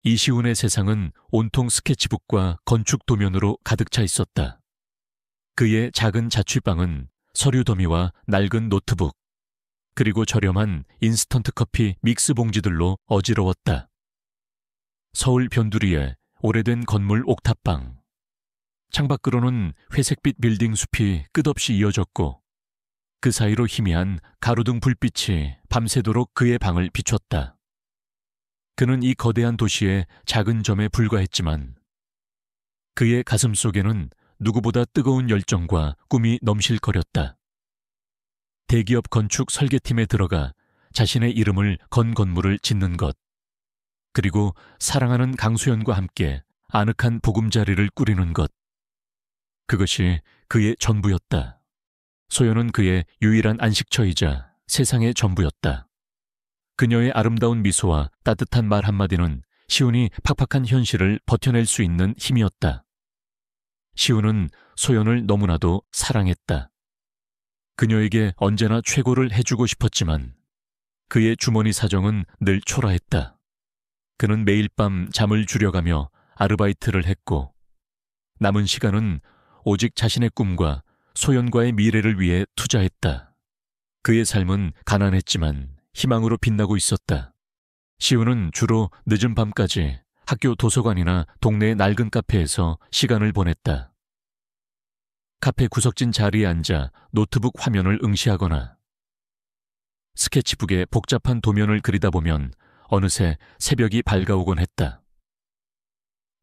이시훈의 세상은 온통 스케치북과 건축 도면으로 가득 차 있었다. 그의 작은 자취방은 서류 더미와 낡은 노트북, 그리고 저렴한 인스턴트 커피 믹스 봉지들로 어지러웠다. 서울 변두리에 오래된 건물 옥탑방. 창밖으로는 회색빛 빌딩 숲이 끝없이 이어졌고 그 사이로 희미한 가로등 불빛이 밤새도록 그의 방을 비췄다. 그는 이 거대한 도시의 작은 점에 불과했지만 그의 가슴 속에는 누구보다 뜨거운 열정과 꿈이 넘실거렸다. 대기업 건축 설계팀에 들어가 자신의 이름을 건 건물을 짓는 것, 그리고 사랑하는 강수연과 함께 아늑한 보금자리를 꾸리는 것, 그것이 그의 전부였다. 소연은 그의 유일한 안식처이자 세상의 전부였다. 그녀의 아름다운 미소와 따뜻한 말 한마디는 시훈이 팍팍한 현실을 버텨낼 수 있는 힘이었다. 시훈은 소연을 너무나도 사랑했다. 그녀에게 언제나 최고를 해주고 싶었지만 그의 주머니 사정은 늘 초라했다. 그는 매일 밤 잠을 줄여가며 아르바이트를 했고 남은 시간은 오직 자신의 꿈과 소연과의 미래를 위해 투자했다. 그의 삶은 가난했지만 희망으로 빛나고 있었다. 시훈은 주로 늦은 밤까지 학교 도서관이나 동네의 낡은 카페에서 시간을 보냈다. 카페 구석진 자리에 앉아 노트북 화면을 응시하거나 스케치북에 복잡한 도면을 그리다 보면 어느새 새벽이 밝아오곤 했다.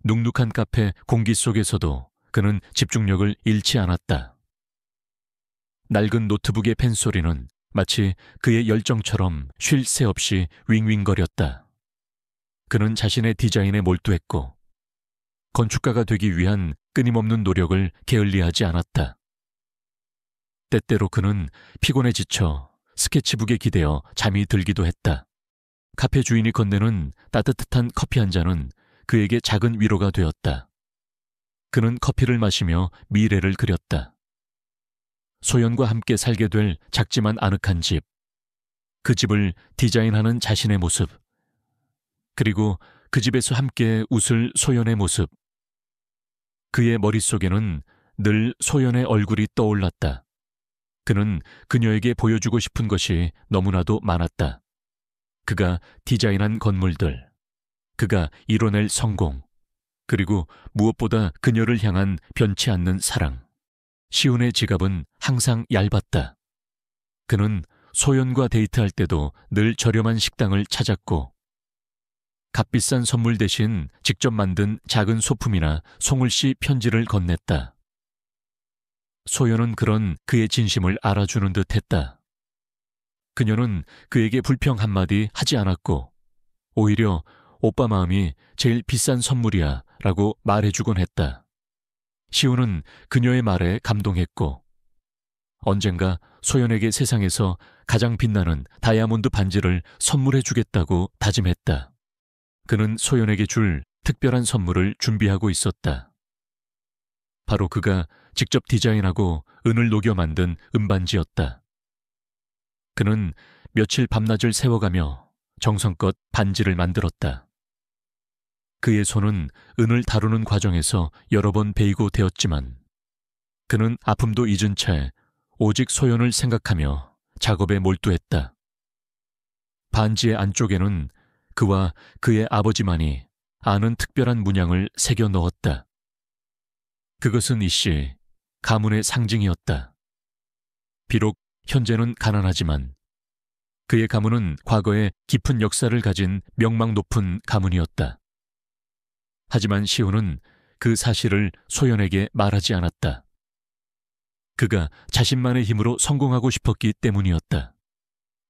눅눅한 카페 공기 속에서도 그는 집중력을 잃지 않았다. 낡은 노트북의 펜소리는 마치 그의 열정처럼 쉴 새 없이 윙윙거렸다. 그는 자신의 디자인에 몰두했고 건축가가 되기 위한 끊임없는 노력을 게을리하지 않았다. 때때로 그는 피곤에 지쳐 스케치북에 기대어 잠이 들기도 했다. 카페 주인이 건네는 따뜻한 커피 한 잔은 그에게 작은 위로가 되었다. 그는 커피를 마시며 미래를 그렸다. 소연과 함께 살게 될 작지만 아늑한 집, 그 집을 디자인하는 자신의 모습, 그리고 그 집에서 함께 웃을 소연의 모습. 그의 머릿속에는 늘 소연의 얼굴이 떠올랐다. 그는 그녀에게 보여주고 싶은 것이 너무나도 많았다. 그가 디자인한 건물들, 그가 이뤄낼 성공, 그리고 무엇보다 그녀를 향한 변치 않는 사랑. 시훈의 지갑은 항상 얇았다. 그는 소연과 데이트할 때도 늘 저렴한 식당을 찾았고 값비싼 선물 대신 직접 만든 작은 소품이나 송울씨 편지를 건넸다. 소연은 그런 그의 진심을 알아주는 듯 했다. 그녀는 그에게 불평 한마디 하지 않았고 오히려 오빠 마음이 제일 비싼 선물이야 라고 말해주곤 했다. 시훈은 그녀의 말에 감동했고 언젠가 소연에게 세상에서 가장 빛나는 다이아몬드 반지를 선물해주겠다고 다짐했다. 그는 소연에게 줄 특별한 선물을 준비하고 있었다. 바로 그가 직접 디자인하고 은을 녹여 만든 은반지였다. 그는 며칠 밤낮을 세워가며 정성껏 반지를 만들었다. 그의 손은 은을 다루는 과정에서 여러 번 베이고 되었지만 그는 아픔도 잊은 채 오직 소연을 생각하며 작업에 몰두했다. 반지의 안쪽에는 그와 그의 아버지만이 아는 특별한 문양을 새겨 넣었다. 그것은 이씨 가문의 상징이었다. 비록 현재는 가난하지만 그의 가문은 과거에 깊은 역사를 가진 명망 높은 가문이었다. 하지만 시훈은 그 사실을 소연에게 말하지 않았다. 그가 자신만의 힘으로 성공하고 싶었기 때문이었다.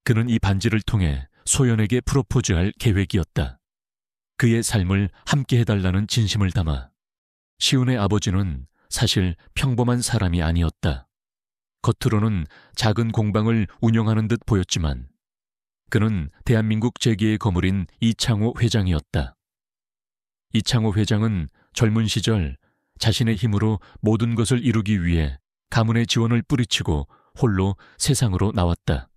그는 이 반지를 통해 소연에게 프로포즈할 계획이었다. 그의 삶을 함께 해달라는 진심을 담아. 시훈의 아버지는 사실 평범한 사람이 아니었다. 겉으로는 작은 공방을 운영하는 듯 보였지만 그는 대한민국 제2의 거물인 이창호 회장이었다. 이창호 회장은 젊은 시절 자신의 힘으로 모든 것을 이루기 위해 가문의 지원을 뿌리치고 홀로 세상으로 나왔다.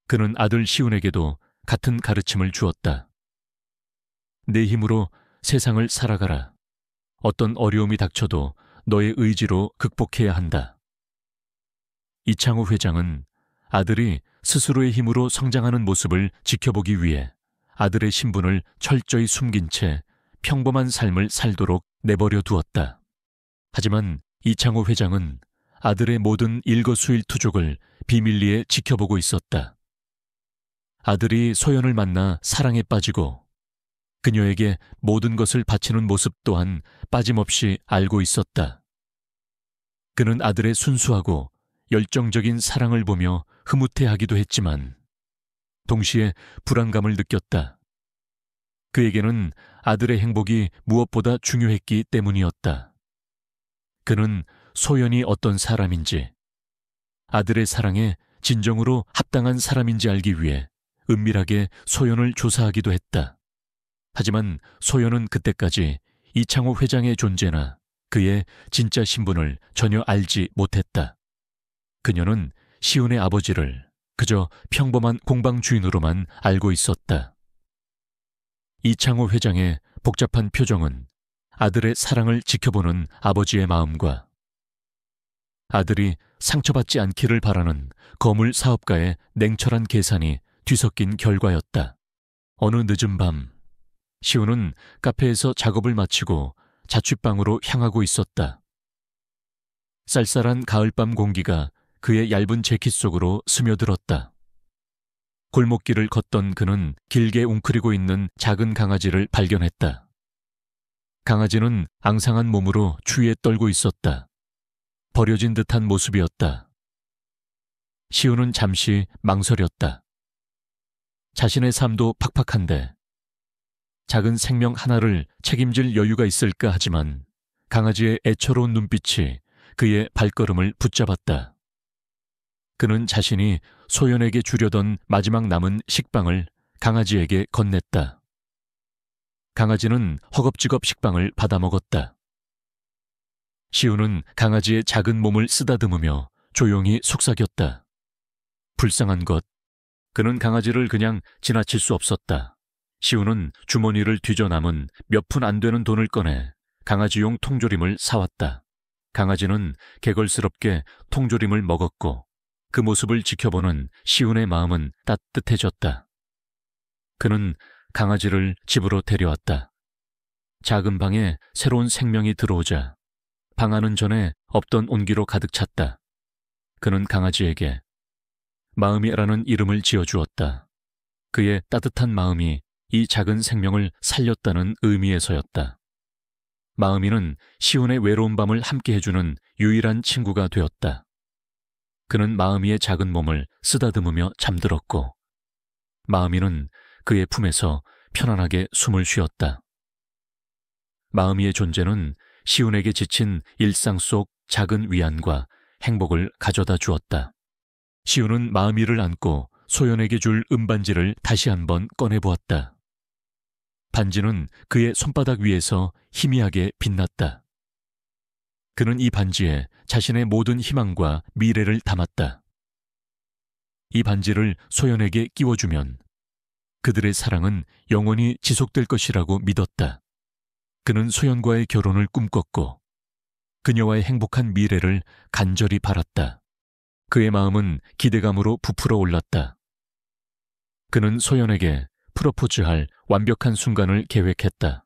그는 아들 시훈에게도 같은 가르침을 주었다. 내 힘으로 세상을 살아가라. 어떤 어려움이 닥쳐도 너의 의지로 극복해야 한다. 이창호 회장은 아들이 스스로의 힘으로 성장하는 모습을 지켜보기 위해 아들의 신분을 철저히 숨긴 채 평범한 삶을 살도록 내버려 두었다. 하지만 이창호 회장은 아들의 모든 일거수일투족을 비밀리에 지켜보고 있었다. 아들이 소연을 만나 사랑에 빠지고 그녀에게 모든 것을 바치는 모습 또한 빠짐없이 알고 있었다. 그는 아들의 순수하고 열정적인 사랑을 보며 흐뭇해하기도 했지만 동시에 불안감을 느꼈다. 그에게는 아들의 행복이 무엇보다 중요했기 때문이었다. 그는 소연이 어떤 사람인지, 아들의 사랑에 진정으로 합당한 사람인지 알기 위해 은밀하게 소연을 조사하기도 했다. 하지만 소연은 그때까지 이창호 회장의 존재나 그의 진짜 신분을 전혀 알지 못했다. 그녀는 시훈의 아버지를 그저 평범한 공방 주인으로만 알고 있었다. 이창호 회장의 복잡한 표정은 아들의 사랑을 지켜보는 아버지의 마음과 아들이 상처받지 않기를 바라는 거물 사업가의 냉철한 계산이 뒤섞인 결과였다. 어느 늦은 밤, 시훈은 카페에서 작업을 마치고 자취방으로 향하고 있었다. 쌀쌀한 가을밤 공기가 그의 얇은 재킷 속으로 스며들었다. 골목길을 걷던 그는 길게 웅크리고 있는 작은 강아지를 발견했다. 강아지는 앙상한 몸으로 추위에 떨고 있었다. 버려진 듯한 모습이었다. 시훈은 잠시 망설였다. 자신의 삶도 팍팍한데 작은 생명 하나를 책임질 여유가 있을까 하지만 강아지의 애처로운 눈빛이 그의 발걸음을 붙잡았다. 그는 자신이 소연에게 주려던 마지막 남은 식빵을 강아지에게 건넸다. 강아지는 허겁지겁 식빵을 받아먹었다. 시훈은 강아지의 작은 몸을 쓰다듬으며 조용히 속삭였다. 불쌍한 것, 그는 강아지를 그냥 지나칠 수 없었다. 시훈은 주머니를 뒤져 남은 몇 푼 안 되는 돈을 꺼내 강아지용 통조림을 사왔다. 강아지는 개걸스럽게 통조림을 먹었고 그 모습을 지켜보는 시훈의 마음은 따뜻해졌다. 그는 강아지를 집으로 데려왔다. 작은 방에 새로운 생명이 들어오자 방 안은 전에 없던 온기로 가득 찼다. 그는 강아지에게 마음이라는 이름을 지어주었다. 그의 따뜻한 마음이 이 작은 생명을 살렸다는 의미에서였다. 마음이는 시훈의 외로운 밤을 함께 해주는 유일한 친구가 되었다. 그는 마음이의 작은 몸을 쓰다듬으며 잠들었고 마음이는 그의 품에서 편안하게 숨을 쉬었다. 마음이의 존재는 시훈에게 지친 일상 속 작은 위안과 행복을 가져다 주었다. 시훈은 마음이를 안고 소연에게 줄 은반지를 다시 한번 꺼내보았다. 반지는 그의 손바닥 위에서 희미하게 빛났다. 그는 이 반지에 자신의 모든 희망과 미래를 담았다. 이 반지를 소연에게 끼워주면 그들의 사랑은 영원히 지속될 것이라고 믿었다. 그는 소연과의 결혼을 꿈꿨고 그녀와의 행복한 미래를 간절히 바랐다. 그의 마음은 기대감으로 부풀어 올랐다. 그는 소연에게 프로포즈할 완벽한 순간을 계획했다.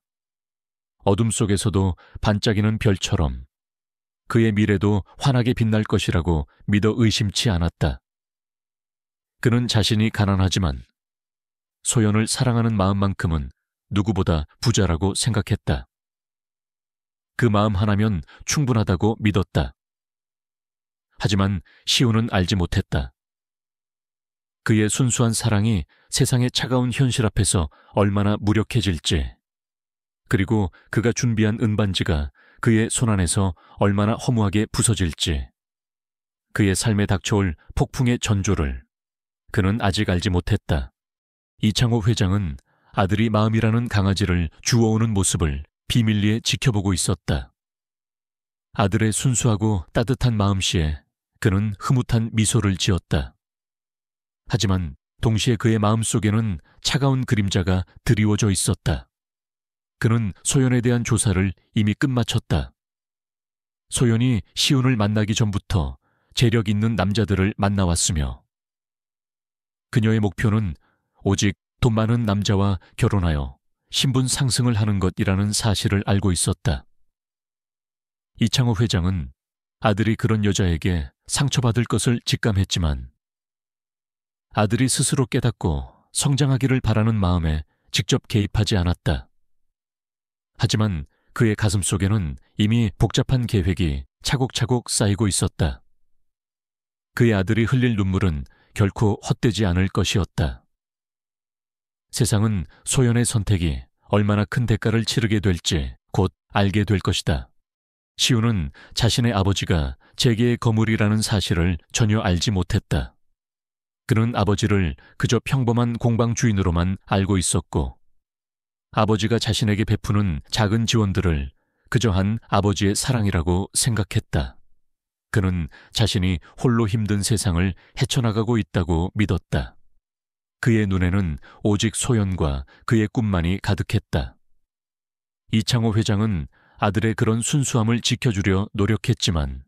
어둠 속에서도 반짝이는 별처럼 그의 미래도 환하게 빛날 것이라고 믿어 의심치 않았다. 그는 자신이 가난하지만 소연을 사랑하는 마음만큼은 누구보다 부자라고 생각했다. 그 마음 하나면 충분하다고 믿었다. 하지만 시훈은 알지 못했다. 그의 순수한 사랑이 세상의 차가운 현실 앞에서 얼마나 무력해질지, 그리고 그가 준비한 은반지가 그의 손안에서 얼마나 허무하게 부서질지, 그의 삶에 닥쳐올 폭풍의 전조를 그는 아직 알지 못했다. 이창호 회장은 아들이 마음이라는 강아지를 주워오는 모습을 비밀리에 지켜보고 있었다. 아들의 순수하고 따뜻한 마음씨에 그는 흐뭇한 미소를 지었다. 하지만 동시에 그의 마음속에는 차가운 그림자가 드리워져 있었다. 그는 소연에 대한 조사를 이미 끝마쳤다. 소연이 시훈을 만나기 전부터 재력 있는 남자들을 만나왔으며 그녀의 목표는 오직 돈 많은 남자와 결혼하여 신분 상승을 하는 것이라는 사실을 알고 있었다. 이창호 회장은 아들이 그런 여자에게 상처받을 것을 직감했지만 아들이 스스로 깨닫고 성장하기를 바라는 마음에 직접 개입하지 않았다. 하지만 그의 가슴속에는 이미 복잡한 계획이 차곡차곡 쌓이고 있었다. 그의 아들이 흘릴 눈물은 결코 헛되지 않을 것이었다. 세상은 소연의 선택이 얼마나 큰 대가를 치르게 될지 곧 알게 될 것이다. 시우는 자신의 아버지가 재계의 거물이라는 사실을 전혀 알지 못했다. 그는 아버지를 그저 평범한 공방 주인으로만 알고 있었고 아버지가 자신에게 베푸는 작은 지원들을 그저 한 아버지의 사랑이라고 생각했다. 그는 자신이 홀로 힘든 세상을 헤쳐나가고 있다고 믿었다. 그의 눈에는 오직 소연과 그의 꿈만이 가득했다. 이창호 회장은 아들의 그런 순수함을 지켜주려 노력했지만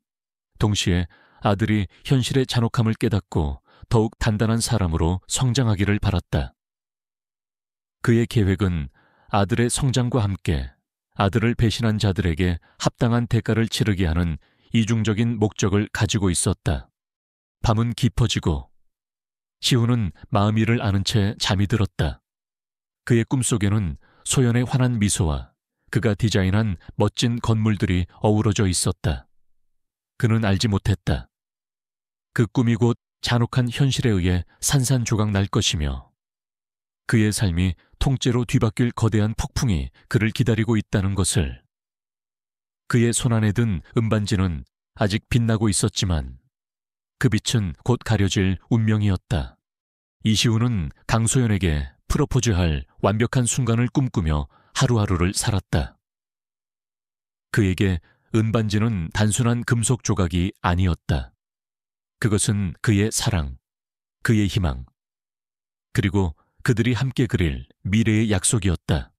동시에 아들이 현실의 잔혹함을 깨닫고 더욱 단단한 사람으로 성장하기를 바랐다. 그의 계획은 아들의 성장과 함께 아들을 배신한 자들에게 합당한 대가를 치르게 하는 이중적인 목적을 가지고 있었다. 밤은 깊어지고 시훈은 마음이를 아는 채 잠이 들었다. 그의 꿈속에는 소연의 환한 미소와 그가 디자인한 멋진 건물들이 어우러져 있었다. 그는 알지 못했다. 그 꿈이 곧 잔혹한 현실에 의해 산산조각 날 것이며 그의 삶이 통째로 뒤바뀔 거대한 폭풍이 그를 기다리고 있다는 것을. 그의 손안에 든 은반지는 아직 빛나고 있었지만 그 빛은 곧 가려질 운명이었다. 이시훈은 강소연에게 프로포즈할 완벽한 순간을 꿈꾸며 하루하루를 살았다. 그에게 은반지는 단순한 금속 조각이 아니었다. 그것은 그의 사랑, 그의 희망, 그리고 그들이 함께 그릴 미래의 약속이었다.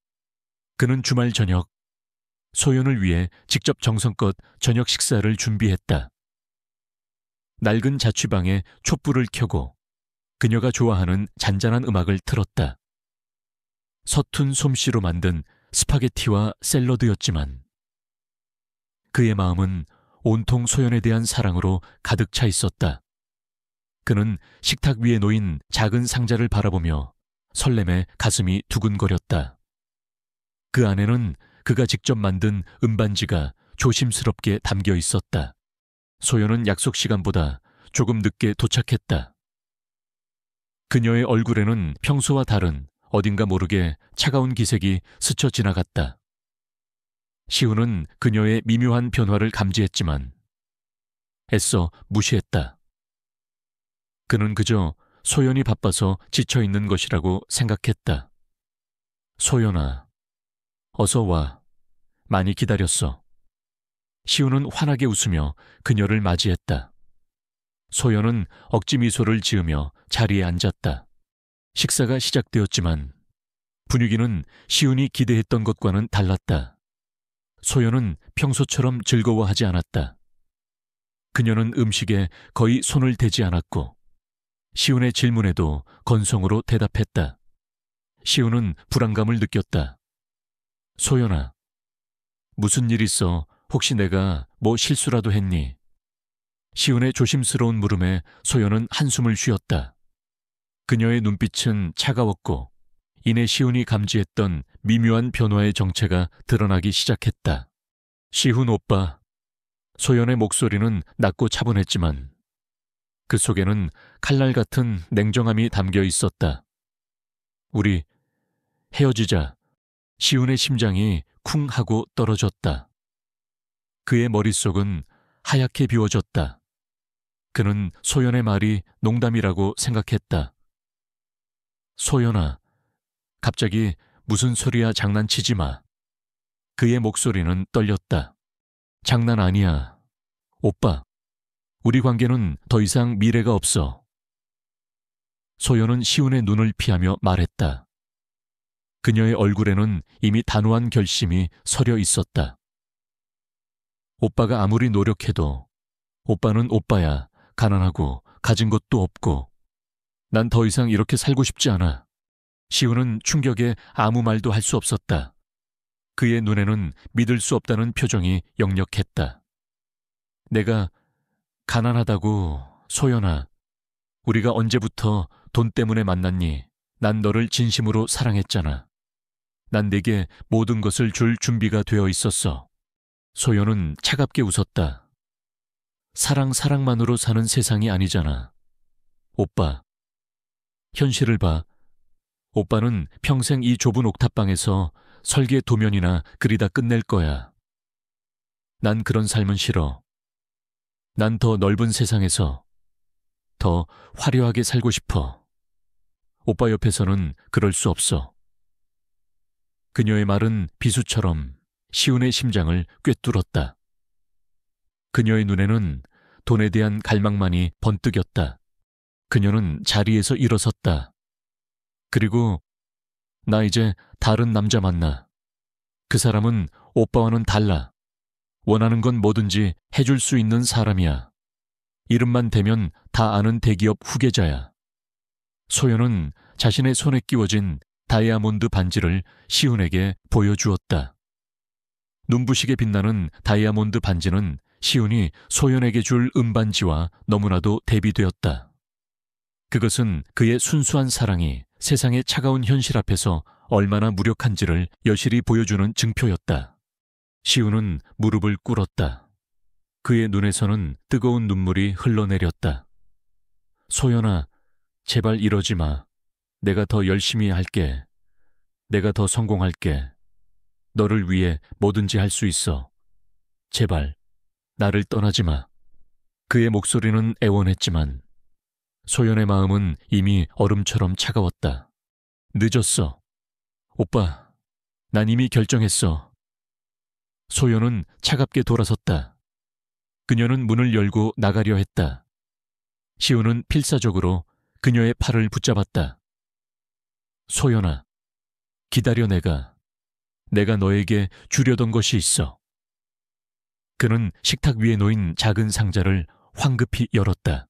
그는 주말 저녁 소연을 위해 직접 정성껏 저녁 식사를 준비했다. 낡은 자취방에 촛불을 켜고 그녀가 좋아하는 잔잔한 음악을 틀었다. 서툰 솜씨로 만든 스파게티와 샐러드였지만 그의 마음은 온통 소연에 대한 사랑으로 가득 차 있었다. 그는 식탁 위에 놓인 작은 상자를 바라보며 설렘에 가슴이 두근거렸다. 그 안에는 그가 직접 만든 은반지가 조심스럽게 담겨 있었다. 소연은 약속 시간보다 조금 늦게 도착했다. 그녀의 얼굴에는 평소와 다른 어딘가 모르게 차가운 기색이 스쳐 지나갔다. 시훈은 그녀의 미묘한 변화를 감지했지만 애써 무시했다. 그는 그저 소연이 바빠서 지쳐있는 것이라고 생각했다. 소연아, 어서 와. 많이 기다렸어. 시훈은 환하게 웃으며 그녀를 맞이했다. 소연은 억지 미소를 지으며 자리에 앉았다. 식사가 시작되었지만 분위기는 시훈이 기대했던 것과는 달랐다. 소연은 평소처럼 즐거워하지 않았다. 그녀는 음식에 거의 손을 대지 않았고 시훈의 질문에도 건성으로 대답했다. 시훈은 불안감을 느꼈다. 소연아, 무슨 일 있어? 혹시 내가 뭐 실수라도 했니? 시훈의 조심스러운 물음에 소연은 한숨을 쉬었다. 그녀의 눈빛은 차가웠고 이내 시훈이 감지했던 미묘한 변화의 정체가 드러나기 시작했다. 시훈 오빠. 소연의 목소리는 낮고 차분했지만 그 속에는 칼날 같은 냉정함이 담겨 있었다. 우리 헤어지자. 시훈의 심장이 쿵 하고 떨어졌다. 그의 머릿속은 하얗게 비워졌다. 그는 소연의 말이 농담이라고 생각했다. 소연아, 갑자기 무슨 소리야, 장난치지 마. 그의 목소리는 떨렸다. 장난 아니야. 오빠, 우리 관계는 더 이상 미래가 없어. 소연은 시훈의 눈을 피하며 말했다. 그녀의 얼굴에는 이미 단호한 결심이 서려 있었다. 오빠가 아무리 노력해도 오빠는 오빠야. 가난하고 가진 것도 없고. 난 더 이상 이렇게 살고 싶지 않아. 시우는 충격에 아무 말도 할 수 없었다. 그의 눈에는 믿을 수 없다는 표정이 역력했다. 내가 가난하다고, 소연아. 우리가 언제부터 돈 때문에 만났니? 난 너를 진심으로 사랑했잖아. 난 네게 모든 것을 줄 준비가 되어 있었어. 소연은 차갑게 웃었다. 사랑만으로 사는 세상이 아니잖아. 오빠, 현실을 봐. 오빠는 평생 이 좁은 옥탑방에서 설계 도면이나 그리다 끝낼 거야. 난 그런 삶은 싫어. 난 더 넓은 세상에서 더 화려하게 살고 싶어. 오빠 옆에서는 그럴 수 없어. 그녀의 말은 비수처럼 시운의 심장을 꿰뚫었다. 그녀의 눈에는 돈에 대한 갈망만이 번뜩였다. 그녀는 자리에서 일어섰다. 그리고 나 이제 다른 남자 만나. 그 사람은 오빠와는 달라. 원하는 건 뭐든지 해줄 수 있는 사람이야. 이름만 대면 다 아는 대기업 후계자야. 소연은 자신의 손에 끼워진 다이아몬드 반지를 시운에게 보여주었다. 눈부시게 빛나는 다이아몬드 반지는 시운이 소연에게 줄 은반지와 너무나도 대비되었다. 그것은 그의 순수한 사랑이 세상의 차가운 현실 앞에서 얼마나 무력한지를 여실히 보여주는 증표였다. 시우는 무릎을 꿇었다. 그의 눈에서는 뜨거운 눈물이 흘러내렸다. 소연아, 제발 이러지 마. 내가 더 열심히 할게. 내가 더 성공할게. 너를 위해 뭐든지 할 수 있어. 제발, 나를 떠나지 마. 그의 목소리는 애원했지만 소연의 마음은 이미 얼음처럼 차가웠다. 늦었어. 오빠, 난 이미 결정했어. 소연은 차갑게 돌아섰다. 그녀는 문을 열고 나가려 했다. 시우는 필사적으로 그녀의 팔을 붙잡았다. 소연아, 기다려. 내가 너에게 주려던 것이 있어. 그는 식탁 위에 놓인 작은 상자를 황급히 열었다.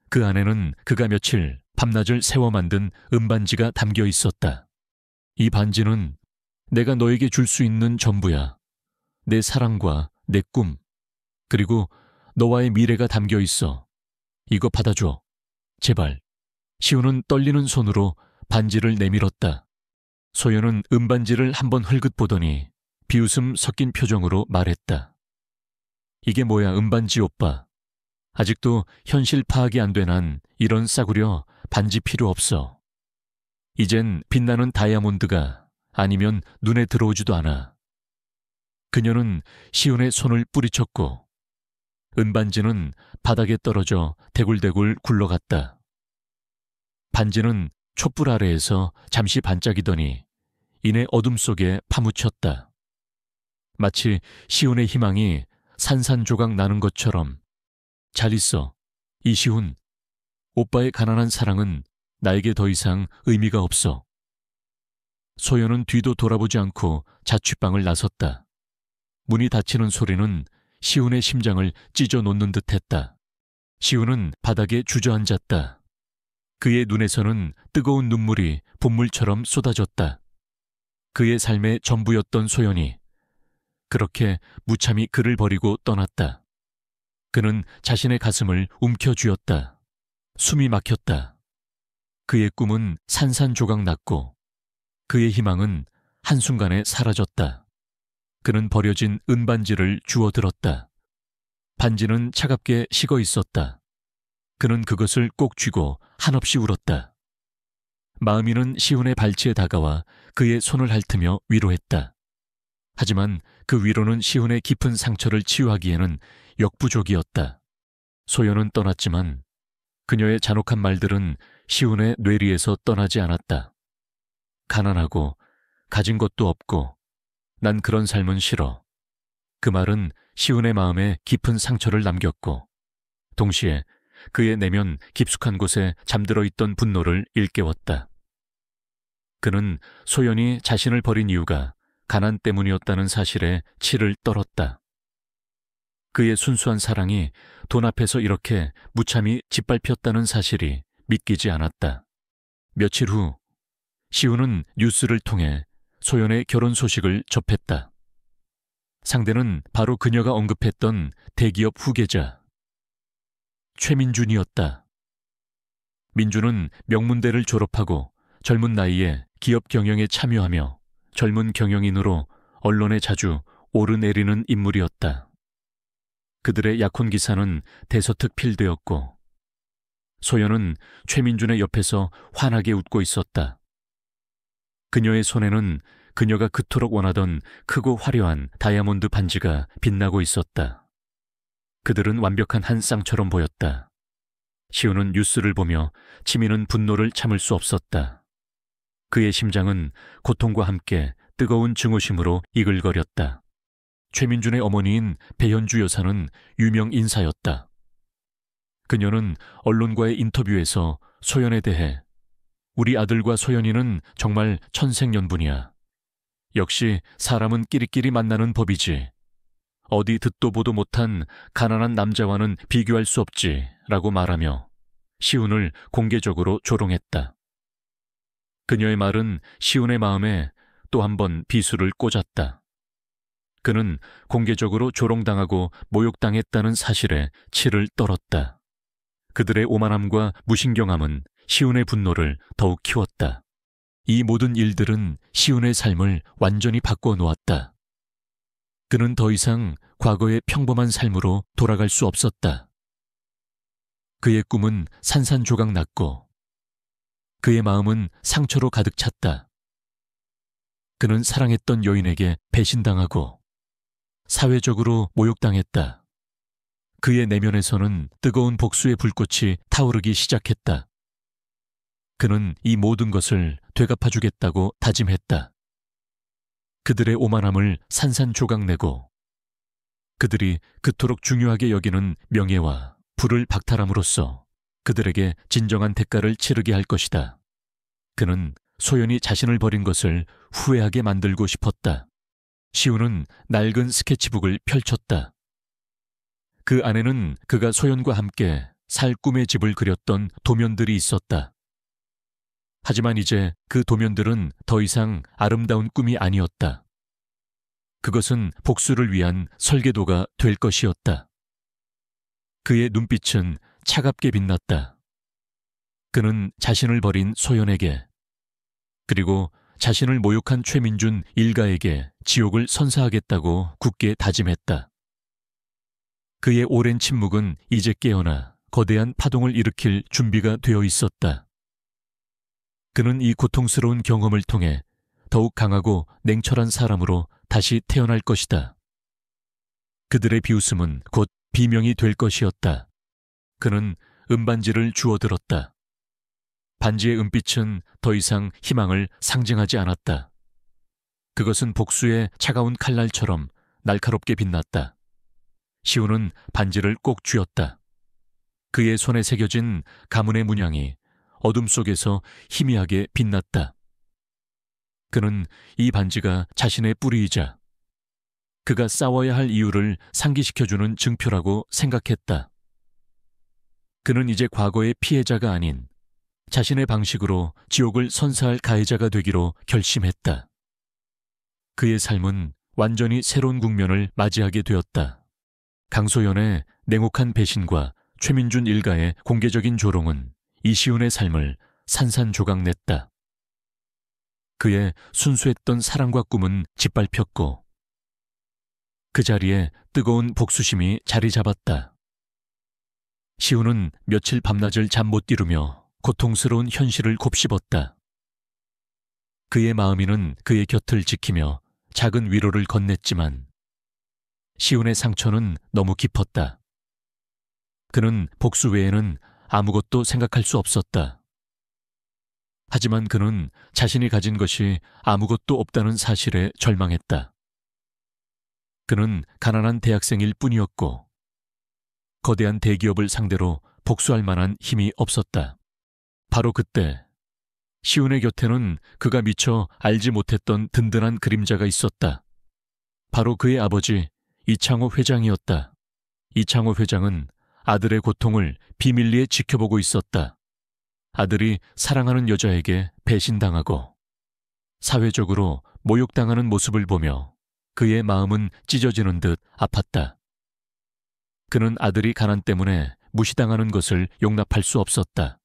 그 안에는 그가 며칠 밤낮을 새워 만든 은반지가 담겨 있었다. 이 반지는 내가 너에게 줄 수 있는 전부야. 내 사랑과 내 꿈, 그리고 너와의 미래가 담겨 있어. 이거 받아줘. 제발. 시우는 떨리는 손으로 반지를 내밀었다. 소연은 은반지를 한번 흘끗 보더니 비웃음 섞인 표정으로 말했다. 이게 뭐야, 은반지 오빠. 아직도 현실 파악이 안 돼. 난 이런 싸구려 반지 필요 없어. 이젠 빛나는 다이아몬드가 아니면 눈에 들어오지도 않아. 그녀는 시운의 손을 뿌리쳤고 은반지는 바닥에 떨어져 대굴대굴 굴러갔다. 반지는 촛불 아래에서 잠시 반짝이더니 이내 어둠 속에 파묻혔다. 마치 시운의 희망이 산산조각 나는 것처럼. 잘 있어, 이시훈. 오빠의 가난한 사랑은 나에게 더 이상 의미가 없어. 소연은 뒤도 돌아보지 않고 자취방을 나섰다. 문이 닫히는 소리는 시훈의 심장을 찢어 놓는 듯했다. 시훈은 바닥에 주저앉았다. 그의 눈에서는 뜨거운 눈물이 봇물처럼 쏟아졌다. 그의 삶의 전부였던 소연이 그렇게 무참히 그를 버리고 떠났다. 그는 자신의 가슴을 움켜쥐었다. 숨이 막혔다. 그의 꿈은 산산조각 났고 그의 희망은 한순간에 사라졌다. 그는 버려진 은반지를 주워들었다. 반지는 차갑게 식어 있었다. 그는 그것을 꼭 쥐고 한없이 울었다. 마음이는 시훈의 발치에 다가와 그의 손을 핥으며 위로했다. 하지만 그 위로는 시훈의 깊은 상처를 치유하기에는 역부족이었다. 소연은 떠났지만 그녀의 잔혹한 말들은 시훈의 뇌리에서 떠나지 않았다. 가난하고 가진 것도 없고 난 그런 삶은 싫어. 그 말은 시훈의 마음에 깊은 상처를 남겼고 동시에 그의 내면 깊숙한 곳에 잠들어 있던 분노를 일깨웠다. 그는 소연이 자신을 버린 이유가 가난 때문이었다는 사실에 치를 떨었다. 그의 순수한 사랑이 돈 앞에서 이렇게 무참히 짓밟혔다는 사실이 믿기지 않았다. 며칠 후 시우는 뉴스를 통해 소연의 결혼 소식을 접했다. 상대는 바로 그녀가 언급했던 대기업 후계자 최민준이었다. 민준은 명문대를 졸업하고 젊은 나이에 기업 경영에 참여하며 젊은 경영인으로 언론에 자주 오르내리는 인물이었다. 그들의 약혼 기사는 대서특필되었고 소연은 최민준의 옆에서 환하게 웃고 있었다. 그녀의 손에는 그녀가 그토록 원하던 크고 화려한 다이아몬드 반지가 빛나고 있었다. 그들은 완벽한 한 쌍처럼 보였다. 시우는 뉴스를 보며 치미는 분노를 참을 수 없었다. 그의 심장은 고통과 함께 뜨거운 증오심으로 이글거렸다. 최민준의 어머니인 배현주 여사는 유명 인사였다. 그녀는 언론과의 인터뷰에서 소연에 대해 우리 아들과 소연이는 정말 천생연분이야. 역시 사람은 끼리끼리 만나는 법이지. 어디 듣도 보도 못한 가난한 남자와는 비교할 수 없지 라고 말하며 시운을 공개적으로 조롱했다. 그녀의 말은 시운의 마음에 또 한 번 비수를 꽂았다. 그는 공개적으로 조롱당하고 모욕당했다는 사실에 치를 떨었다. 그들의 오만함과 무신경함은 시운의 분노를 더욱 키웠다. 이 모든 일들은 시운의 삶을 완전히 바꿔 놓았다. 그는 더 이상 과거의 평범한 삶으로 돌아갈 수 없었다. 그의 꿈은 산산조각 났고 그의 마음은 상처로 가득 찼다. 그는 사랑했던 여인에게 배신당하고 사회적으로 모욕당했다. 그의 내면에서는 뜨거운 복수의 불꽃이 타오르기 시작했다. 그는 이 모든 것을 되갚아주겠다고 다짐했다. 그들의 오만함을 산산조각내고 그들이 그토록 중요하게 여기는 명예와 부를 박탈함으로써 그들에게 진정한 대가를 치르게 할 것이다. 그는 소연이 자신을 버린 것을 후회하게 만들고 싶었다. 시우는 낡은 스케치북을 펼쳤다. 그 안에는 그가 소연과 함께 살 꿈의 집을 그렸던 도면들이 있었다. 하지만 이제 그 도면들은 더 이상 아름다운 꿈이 아니었다. 그것은 복수를 위한 설계도가 될 것이었다. 그의 눈빛은 차갑게 빛났다. 그는 자신을 버린 소연에게 그리고 자신을 모욕한 최민준 일가에게 지옥을 선사하겠다고 굳게 다짐했다. 그의 오랜 침묵은 이제 깨어나 거대한 파동을 일으킬 준비가 되어 있었다. 그는 이 고통스러운 경험을 통해 더욱 강하고 냉철한 사람으로 다시 태어날 것이다. 그들의 비웃음은 곧 비명이 될 것이었다. 그는 은반지를 주워들었다. 반지의 은빛은 더 이상 희망을 상징하지 않았다. 그것은 복수의 차가운 칼날처럼 날카롭게 빛났다. 시우는 반지를 꼭 쥐었다. 그의 손에 새겨진 가문의 문양이 어둠 속에서 희미하게 빛났다. 그는 이 반지가 자신의 뿌리이자 그가 싸워야 할 이유를 상기시켜주는 증표라고 생각했다. 그는 이제 과거의 피해자가 아닌 자신의 방식으로 지옥을 선사할 가해자가 되기로 결심했다. 그의 삶은 완전히 새로운 국면을 맞이하게 되었다. 강소연의 냉혹한 배신과 최민준 일가의 공개적인 조롱은 이시훈의 삶을 산산조각냈다. 그의 순수했던 사랑과 꿈은 짓밟혔고 그 자리에 뜨거운 복수심이 자리 잡았다. 시훈은 며칠 밤낮을 잠 못 이루며 고통스러운 현실을 곱씹었다. 그의 마음이는 그의 곁을 지키며 작은 위로를 건넸지만 시훈의 상처는 너무 깊었다. 그는 복수 외에는 아무것도 생각할 수 없었다. 하지만 그는 자신이 가진 것이 아무것도 없다는 사실에 절망했다. 그는 가난한 대학생일 뿐이었고 거대한 대기업을 상대로 복수할 만한 힘이 없었다. 바로 그때 시운의 곁에는 그가 미처 알지 못했던 든든한 그림자가 있었다. 바로 그의 아버지 이창호 회장이었다. 이창호 회장은 아들의 고통을 비밀리에 지켜보고 있었다. 아들이 사랑하는 여자에게 배신당하고 사회적으로 모욕당하는 모습을 보며 그의 마음은 찢어지는 듯 아팠다. 그는 아들이 가난 때문에 무시당하는 것을 용납할 수 없었다.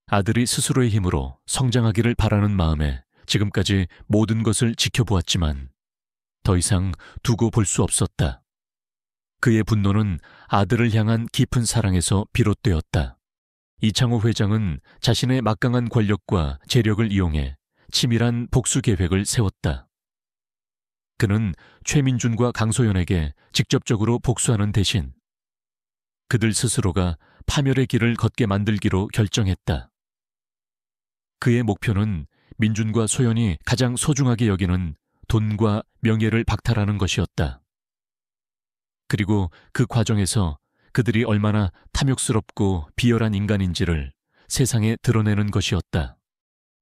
아들이 스스로의 힘으로 성장하기를 바라는 마음에 지금까지 모든 것을 지켜보았지만 더 이상 두고 볼 수 없었다. 그의 분노는 아들을 향한 깊은 사랑에서 비롯되었다. 이창호 회장은 자신의 막강한 권력과 재력을 이용해 치밀한 복수 계획을 세웠다. 그는 최민준과 강소연에게 직접적으로 복수하는 대신 그들 스스로가 파멸의 길을 걷게 만들기로 결정했다. 그의 목표는 민준과 소연이 가장 소중하게 여기는 돈과 명예를 박탈하는 것이었다. 그리고 그 과정에서 그들이 얼마나 탐욕스럽고 비열한 인간인지를 세상에 드러내는 것이었다.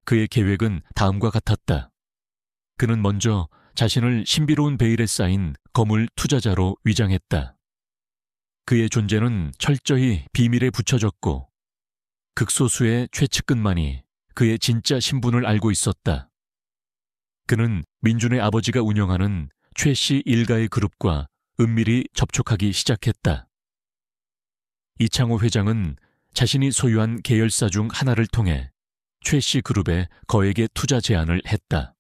그의 계획은 다음과 같았다. 그는 먼저 자신을 신비로운 베일에 쌓인 거물 투자자로 위장했다. 그의 존재는 철저히 비밀에 붙여졌고 극소수의 최측근만이 그의 진짜 신분을 알고 있었다. 그는 민준의 아버지가 운영하는 최 씨 일가의 그룹과 은밀히 접촉하기 시작했다. 이창호 회장은 자신이 소유한 계열사 중 하나를 통해 최 씨 그룹에 거액의 투자 제안을 했다.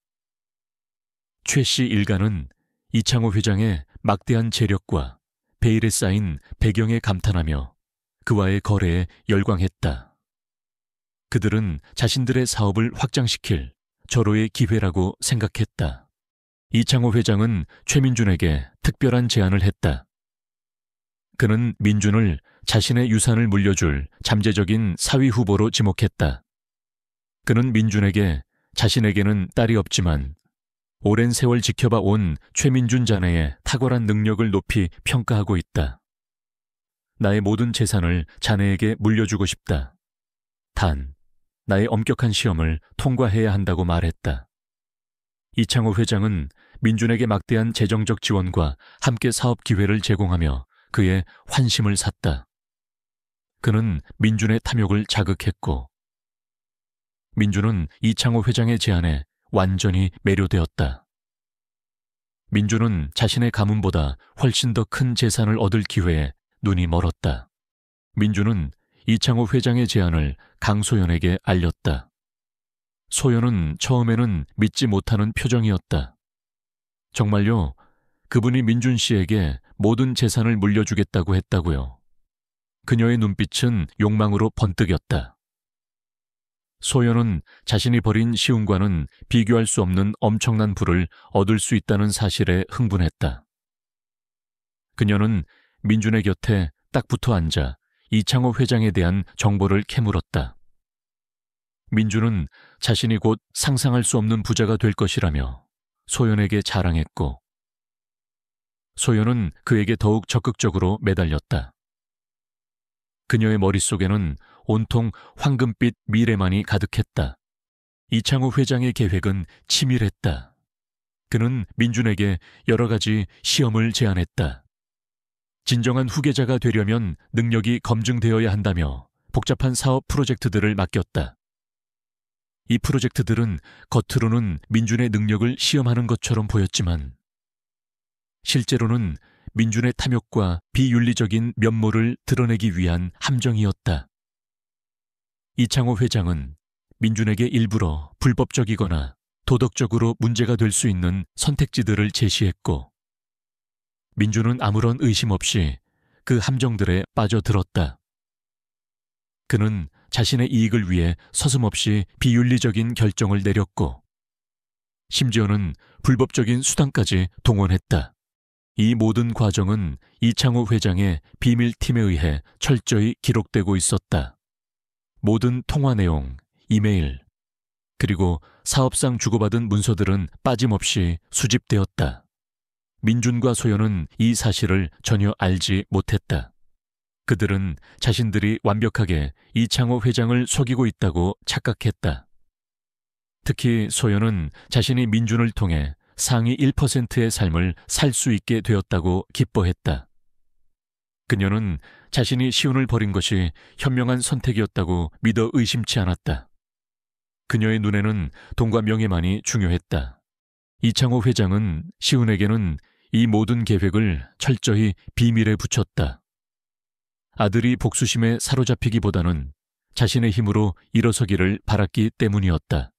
최 씨 일가는 이창호 회장의 막대한 재력과 베일에 쌓인 배경에 감탄하며 그와의 거래에 열광했다. 그들은 자신들의 사업을 확장시킬 절호의 기회라고 생각했다. 이창호 회장은 최민준에게 특별한 제안을 했다. 그는 민준을 자신의 유산을 물려줄 잠재적인 사위 후보로 지목했다. 그는 민준에게 자신에게는 딸이 없지만 오랜 세월 지켜봐 온 최민준 자네의 탁월한 능력을 높이 평가하고 있다. 나의 모든 재산을 자네에게 물려주고 싶다. 단, 나의 엄격한 시험을 통과해야 한다고 말했다. 이창호 회장은 민준에게 막대한 재정적 지원과 함께 사업 기회를 제공하며 그의 환심을 샀다. 그는 민준의 탐욕을 자극했고 민준은 이창호 회장의 제안에 완전히 매료되었다. 민준은 자신의 가문보다 훨씬 더 큰 재산을 얻을 기회에 눈이 멀었다. 민준은 이창호 회장의 제안을 강소연에게 알렸다. 소연은 처음에는 믿지 못하는 표정이었다. 정말요? 그분이 민준 씨에게 모든 재산을 물려주겠다고 했다고요. 그녀의 눈빛은 욕망으로 번뜩였다. 소연은 자신이 벌인 시운과는 비교할 수 없는 엄청난 부를 얻을 수 있다는 사실에 흥분했다. 그녀는 민준의 곁에 딱 붙어 앉아 이창호 회장에 대한 정보를 캐물었다. 민준은 자신이 곧 상상할 수 없는 부자가 될 것이라며 소연에게 자랑했고 소연은 그에게 더욱 적극적으로 매달렸다. 그녀의 머릿속에는 온통 황금빛 미래만이 가득했다. 이창호 회장의 계획은 치밀했다. 그는 민준에게 여러 가지 시험을 제안했다. 진정한 후계자가 되려면 능력이 검증되어야 한다며 복잡한 사업 프로젝트들을 맡겼다. 이 프로젝트들은 겉으로는 민준의 능력을 시험하는 것처럼 보였지만 실제로는 민준의 탐욕과 비윤리적인 면모를 드러내기 위한 함정이었다. 이창호 회장은 민준에게 일부러 불법적이거나 도덕적으로 문제가 될 수 있는 선택지들을 제시했고 민준은 아무런 의심 없이 그 함정들에 빠져들었다. 그는 자신의 이익을 위해 서슴없이 비윤리적인 결정을 내렸고 심지어는 불법적인 수단까지 동원했다. 이 모든 과정은 이창호 회장의 비밀팀에 의해 철저히 기록되고 있었다. 모든 통화 내용, 이메일, 그리고 사업상 주고받은 문서들은 빠짐없이 수집되었다. 민준과 소연은 이 사실을 전혀 알지 못했다. 그들은 자신들이 완벽하게 이창호 회장을 속이고 있다고 착각했다. 특히 소연은 자신이 민준을 통해 상위 1%의 삶을 살 수 있게 되었다고 기뻐했다. 그녀는 자신이 시훈을 버린 것이 현명한 선택이었다고 믿어 의심치 않았다. 그녀의 눈에는 돈과 명예만이 중요했다. 이창호 회장은 시훈에게는 이 모든 계획을 철저히 비밀에 붙였다. 아들이 복수심에 사로잡히기보다는 자신의 힘으로 일어서기를 바랐기 때문이었다.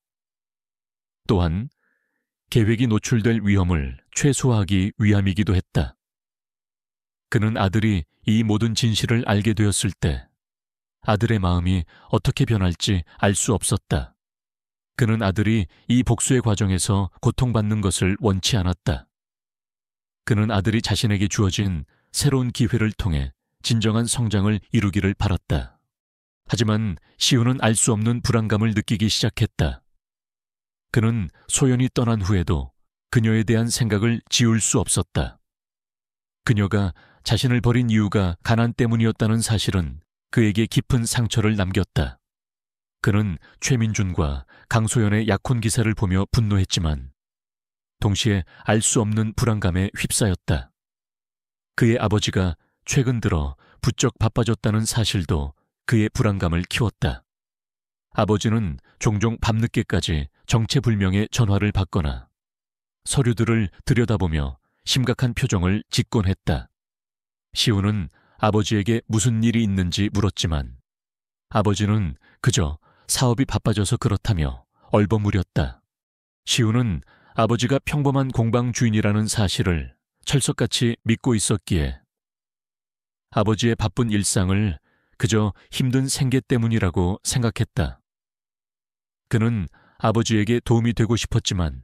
또한 계획이 노출될 위험을 최소화하기 위함이기도 했다. 그는 아들이 이 모든 진실을 알게 되었을 때 아들의 마음이 어떻게 변할지 알 수 없었다. 그는 아들이 이 복수의 과정에서 고통받는 것을 원치 않았다. 그는 아들이 자신에게 주어진 새로운 기회를 통해 진정한 성장을 이루기를 바랐다. 하지만 시훈은 알 수 없는 불안감을 느끼기 시작했다. 그는 소연이 떠난 후에도 그녀에 대한 생각을 지울 수 없었다. 그녀가 자신을 버린 이유가 가난 때문이었다는 사실은 그에게 깊은 상처를 남겼다. 그는 최민준과 강소연의 약혼 기사를 보며 분노했지만 동시에 알 수 없는 불안감에 휩싸였다. 그의 아버지가 최근 들어 부쩍 바빠졌다는 사실도 그의 불안감을 키웠다. 아버지는 종종 밤늦게까지 정체불명의 전화를 받거나 서류들을 들여다보며 심각한 표정을 짓곤 했다. 시훈은 아버지에게 무슨 일이 있는지 물었지만 아버지는 그저 사업이 바빠져서 그렇다며 얼버무렸다. 시훈은 아버지가 평범한 공방 주인이라는 사실을 철석같이 믿고 있었기에 아버지의 바쁜 일상을 그저 힘든 생계 때문이라고 생각했다. 그는 아버지에게 도움이 되고 싶었지만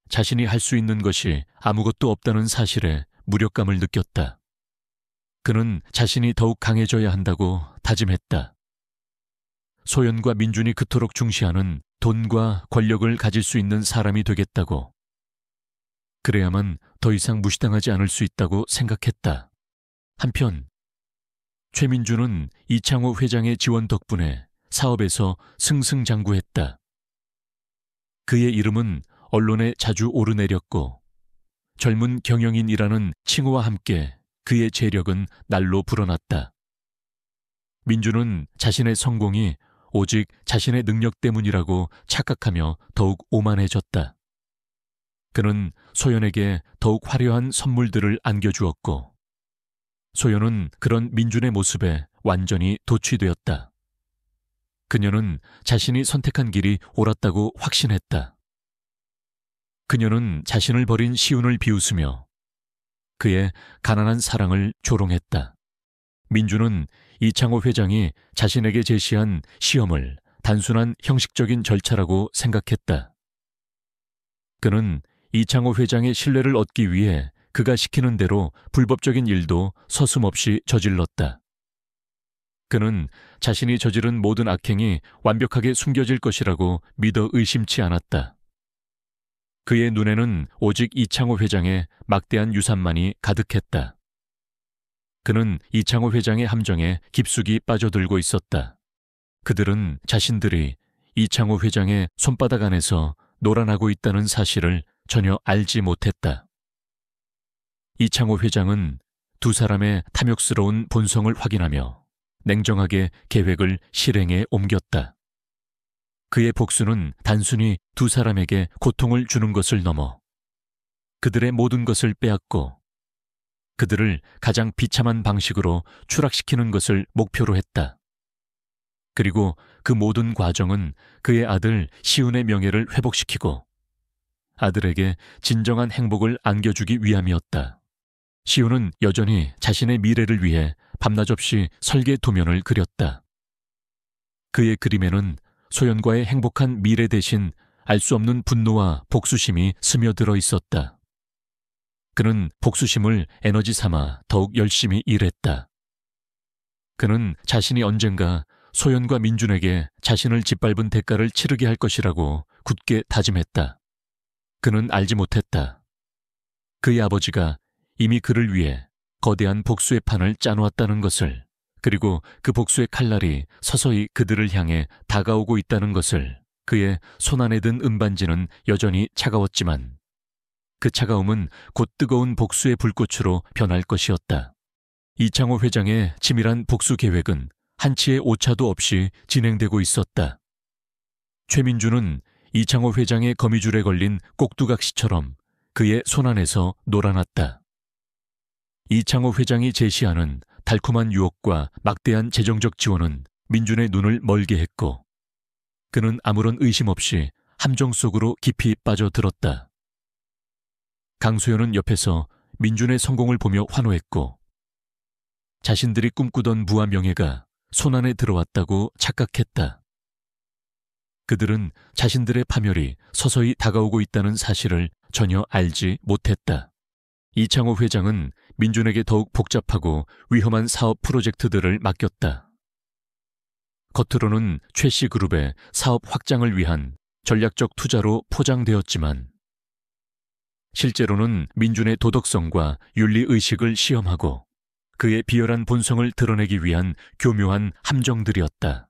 자신이 할 수 있는 것이 아무것도 없다는 사실에 무력감을 느꼈다. 그는 자신이 더욱 강해져야 한다고 다짐했다. 소연과 민준이 그토록 중시하는 돈과 권력을 가질 수 있는 사람이 되겠다고. 그래야만 더 이상 무시당하지 않을 수 있다고 생각했다. 한편 최민준은 이창호 회장의 지원 덕분에 사업에서 승승장구했다. 그의 이름은 언론에 자주 오르내렸고 젊은 경영인이라는 칭호와 함께 그의 재력은 날로 불어났다. 민준은 자신의 성공이 오직 자신의 능력 때문이라고 착각하며 더욱 오만해졌다. 그는 소연에게 더욱 화려한 선물들을 안겨주었고 소연은 그런 민준의 모습에 완전히 도취되었다. 그녀는 자신이 선택한 길이 옳았다고 확신했다. 그녀는 자신을 버린 시훈을 비웃으며 그의 가난한 사랑을 조롱했다. 민준은 이창호 회장이 자신에게 제시한 시험을 단순한 형식적인 절차라고 생각했다. 그는 이창호 회장의 신뢰를 얻기 위해 그가 시키는 대로 불법적인 일도 서슴없이 저질렀다. 그는 자신이 저지른 모든 악행이 완벽하게 숨겨질 것이라고 믿어 의심치 않았다. 그의 눈에는 오직 이창호 회장의 막대한 유산만이 가득했다. 그는 이창호 회장의 함정에 깊숙이 빠져들고 있었다. 그들은 자신들이 이창호 회장의 손바닥 안에서 놀아나고 있다는 사실을 전혀 알지 못했다. 이창호 회장은 두 사람의 탐욕스러운 본성을 확인하며 냉정하게 계획을 실행에 옮겼다. 그의 복수는 단순히 두 사람에게 고통을 주는 것을 넘어 그들의 모든 것을 빼앗고 그들을 가장 비참한 방식으로 추락시키는 것을 목표로 했다. 그리고 그 모든 과정은 그의 아들 시훈의 명예를 회복시키고 아들에게 진정한 행복을 안겨주기 위함이었다. 시훈은 여전히 자신의 미래를 위해 밤낮 없이 설계 도면을 그렸다. 그의 그림에는 소연과의 행복한 미래 대신 알 수 없는 분노와 복수심이 스며들어 있었다. 그는 복수심을 에너지 삼아 더욱 열심히 일했다. 그는 자신이 언젠가 소연과 민준에게 자신을 짓밟은 대가를 치르게 할 것이라고 굳게 다짐했다. 그는 알지 못했다. 그의 아버지가 이미 그를 위해 거대한 복수의 판을 짜놓았다는 것을, 그리고 그 복수의 칼날이 서서히 그들을 향해 다가오고 있다는 것을. 그의 손안에 든 은반지는 여전히 차가웠지만 그 차가움은 곧 뜨거운 복수의 불꽃으로 변할 것이었다. 이창호 회장의 치밀한 복수 계획은 한치의 오차도 없이 진행되고 있었다. 최민주는 이창호 회장의 거미줄에 걸린 꼭두각시처럼 그의 손안에서 놀아났다. 이창호 회장이 제시하는 달콤한 유혹과 막대한 재정적 지원은 민준의 눈을 멀게 했고 그는 아무런 의심 없이 함정 속으로 깊이 빠져들었다. 강소연은 옆에서 민준의 성공을 보며 환호했고 자신들이 꿈꾸던 부와 명예가 손안에 들어왔다고 착각했다. 그들은 자신들의 파멸이 서서히 다가오고 있다는 사실을 전혀 알지 못했다. 이창호 회장은 민준에게 더욱 복잡하고 위험한 사업 프로젝트들을 맡겼다. 겉으로는 최씨 그룹의 사업 확장을 위한 전략적 투자로 포장되었지만 실제로는 민준의 도덕성과 윤리의식을 시험하고 그의 비열한 본성을 드러내기 위한 교묘한 함정들이었다.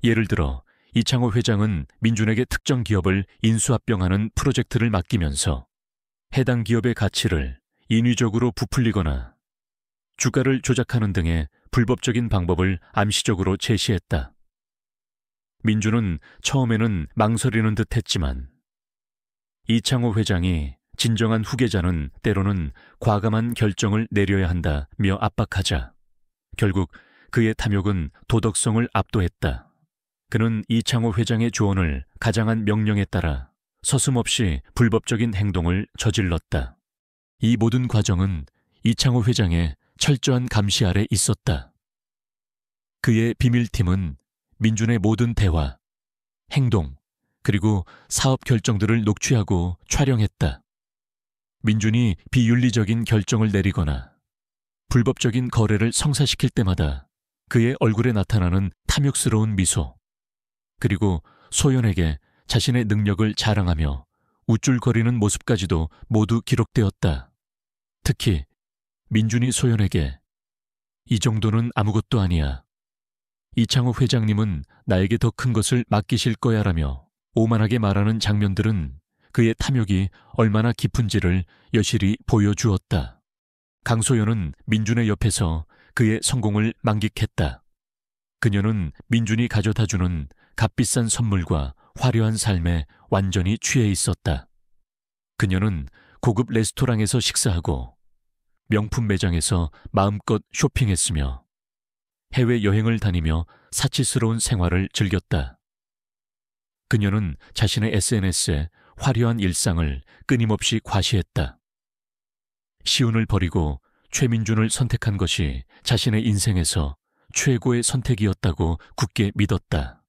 예를 들어 이창호 회장은 민준에게 특정 기업을 인수합병하는 프로젝트를 맡기면서 해당 기업의 가치를 인위적으로 부풀리거나 주가를 조작하는 등의 불법적인 방법을 암시적으로 제시했다. 민준은 처음에는 망설이는 듯 했지만 이창호 회장이 진정한 후계자는 때로는 과감한 결정을 내려야 한다며 압박하자 결국 그의 탐욕은 도덕성을 압도했다. 그는 이창호 회장의 조언을 가장한 명령에 따라 서슴없이 불법적인 행동을 저질렀다. 이 모든 과정은 이창호 회장의 철저한 감시 아래 있었다. 그의 비밀팀은 민준의 모든 대화, 행동, 그리고 사업 결정들을 녹취하고 촬영했다. 민준이 비윤리적인 결정을 내리거나 불법적인 거래를 성사시킬 때마다 그의 얼굴에 나타나는 탐욕스러운 미소, 그리고 소연에게 자신의 능력을 자랑하며 우쭐거리는 모습까지도 모두 기록되었다. 특히 민준이 소연에게 이 정도는 아무것도 아니야. 이창호 회장님은 나에게 더 큰 것을 맡기실 거야 라며 오만하게 말하는 장면들은 그의 탐욕이 얼마나 깊은지를 여실히 보여주었다. 강소연은 민준의 옆에서 그의 성공을 만끽했다. 그녀는 민준이 가져다주는 값비싼 선물과 화려한 삶에 완전히 취해 있었다. 그녀는 고급 레스토랑에서 식사하고 명품 매장에서 마음껏 쇼핑했으며 해외여행을 다니며 사치스러운 생활을 즐겼다. 그녀는 자신의 SNS에 화려한 일상을 끊임없이 과시했다. 시운을 버리고 최민준을 선택한 것이 자신의 인생에서 최고의 선택이었다고 굳게 믿었다.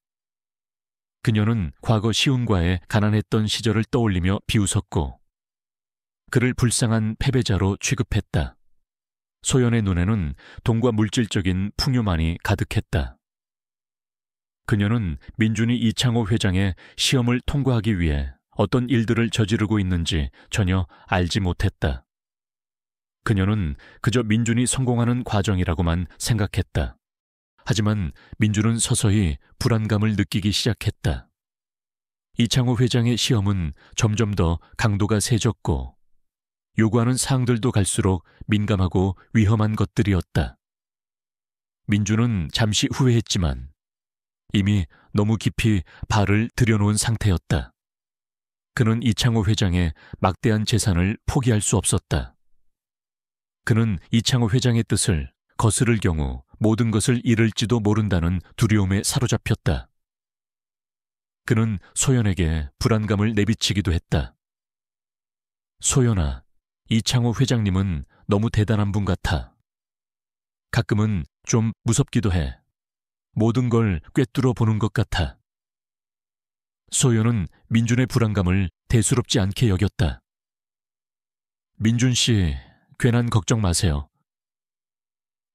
그녀는 과거 시운과의 가난했던 시절을 떠올리며 비웃었고 그를 불쌍한 패배자로 취급했다. 소연의 눈에는 돈과 물질적인 풍요만이 가득했다. 그녀는 민준이 이창호 회장의 시험을 통과하기 위해 어떤 일들을 저지르고 있는지 전혀 알지 못했다. 그녀는 그저 민준이 성공하는 과정이라고만 생각했다. 하지만 민준은 서서히 불안감을 느끼기 시작했다. 이창호 회장의 시험은 점점 더 강도가 세졌고 요구하는 사항들도 갈수록 민감하고 위험한 것들이었다. 민준은 잠시 후회했지만 이미 너무 깊이 발을 들여놓은 상태였다. 그는 이창호 회장의 막대한 재산을 포기할 수 없었다. 그는 이창호 회장의 뜻을 거스를 경우 모든 것을 잃을지도 모른다는 두려움에 사로잡혔다. 그는 소연에게 불안감을 내비치기도 했다. 소연아, 이창호 회장님은 너무 대단한 분 같아. 가끔은 좀 무섭기도 해. 모든 걸 꿰뚫어 보는 것 같아. 소연은 민준의 불안감을 대수롭지 않게 여겼다. 민준 씨, 괜한 걱정 마세요.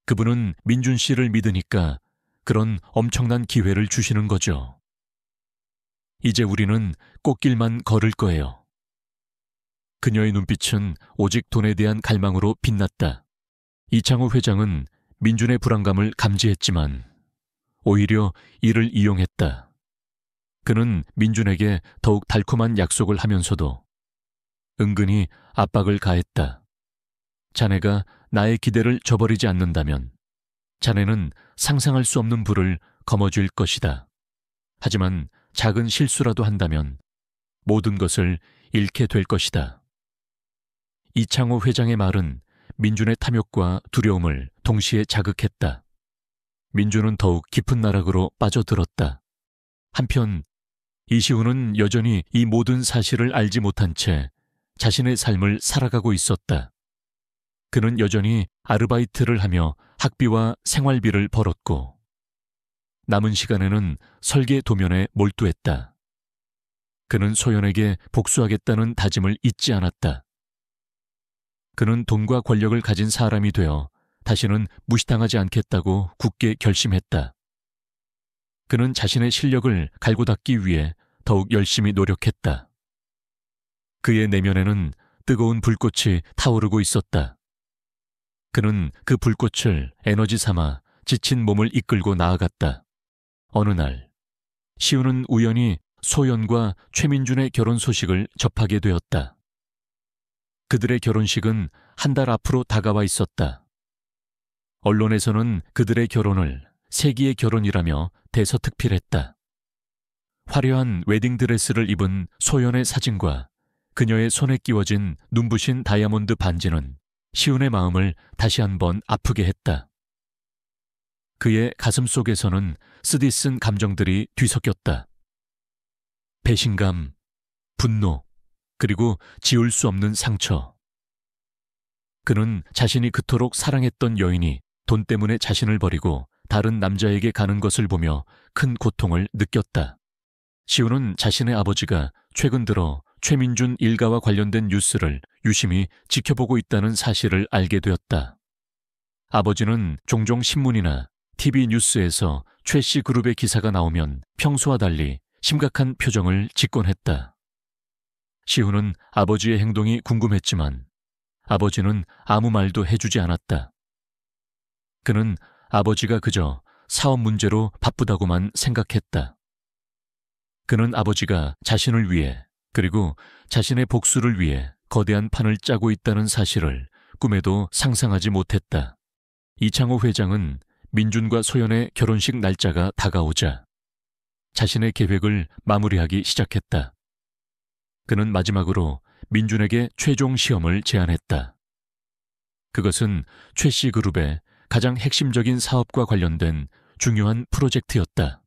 그분은 민준 씨를 믿으니까 그런 엄청난 기회를 주시는 거죠. 이제 우리는 꽃길만 걸을 거예요. 그녀의 눈빛은 오직 돈에 대한 갈망으로 빛났다. 이창호 회장은 민준의 불안감을 감지했지만 오히려 이를 이용했다. 그는 민준에게 더욱 달콤한 약속을 하면서도 은근히 압박을 가했다. 자네가 나의 기대를 저버리지 않는다면 자네는 상상할 수 없는 부를 거머쥘 것이다. 하지만 작은 실수라도 한다면 모든 것을 잃게 될 것이다. 이창호 회장의 말은 민준의 탐욕과 두려움을 동시에 자극했다. 민준은 더욱 깊은 나락으로 빠져들었다. 한편 이시우는 여전히 이 모든 사실을 알지 못한 채 자신의 삶을 살아가고 있었다. 그는 여전히 아르바이트를 하며 학비와 생활비를 벌었고 남은 시간에는 설계 도면에 몰두했다. 그는 소연에게 복수하겠다는 다짐을 잊지 않았다. 그는 돈과 권력을 가진 사람이 되어 다시는 무시당하지 않겠다고 굳게 결심했다. 그는 자신의 실력을 갈고 닦기 위해 더욱 열심히 노력했다. 그의 내면에는 뜨거운 불꽃이 타오르고 있었다. 그는 그 불꽃을 에너지 삼아 지친 몸을 이끌고 나아갔다. 어느 날, 시우는 우연히 소연과 최민준의 결혼 소식을 접하게 되었다. 그들의 결혼식은 한 달 앞으로 다가와 있었다. 언론에서는 그들의 결혼을 세기의 결혼이라며 대서특필했다. 화려한 웨딩드레스를 입은 소연의 사진과 그녀의 손에 끼워진 눈부신 다이아몬드 반지는 시운의 마음을 다시 한번 아프게 했다. 그의 가슴 속에서는 쓰디쓴 감정들이 뒤섞였다. 배신감, 분노, 그리고 지울 수 없는 상처. 그는 자신이 그토록 사랑했던 여인이 돈 때문에 자신을 버리고 다른 남자에게 가는 것을 보며 큰 고통을 느꼈다. 시우는 자신의 아버지가 최근 들어 최민준 일가와 관련된 뉴스를 유심히 지켜보고 있다는 사실을 알게 되었다. 아버지는 종종 신문이나 TV 뉴스에서 최씨 그룹의 기사가 나오면 평소와 달리 심각한 표정을 짓곤 했다. 시우는 아버지의 행동이 궁금했지만 아버지는 아무 말도 해주지 않았다. 그는 아버지가 그저 사업 문제로 바쁘다고만 생각했다. 그는 아버지가 자신을 위해 그리고 자신의 복수를 위해 거대한 판을 짜고 있다는 사실을 꿈에도 상상하지 못했다. 이창호 회장은 민준과 소연의 결혼식 날짜가 다가오자 자신의 계획을 마무리하기 시작했다. 그는 마지막으로 민준에게 최종 시험을 제안했다. 그것은 최씨 그룹의 가장 핵심적인 사업과 관련된 중요한 프로젝트였다.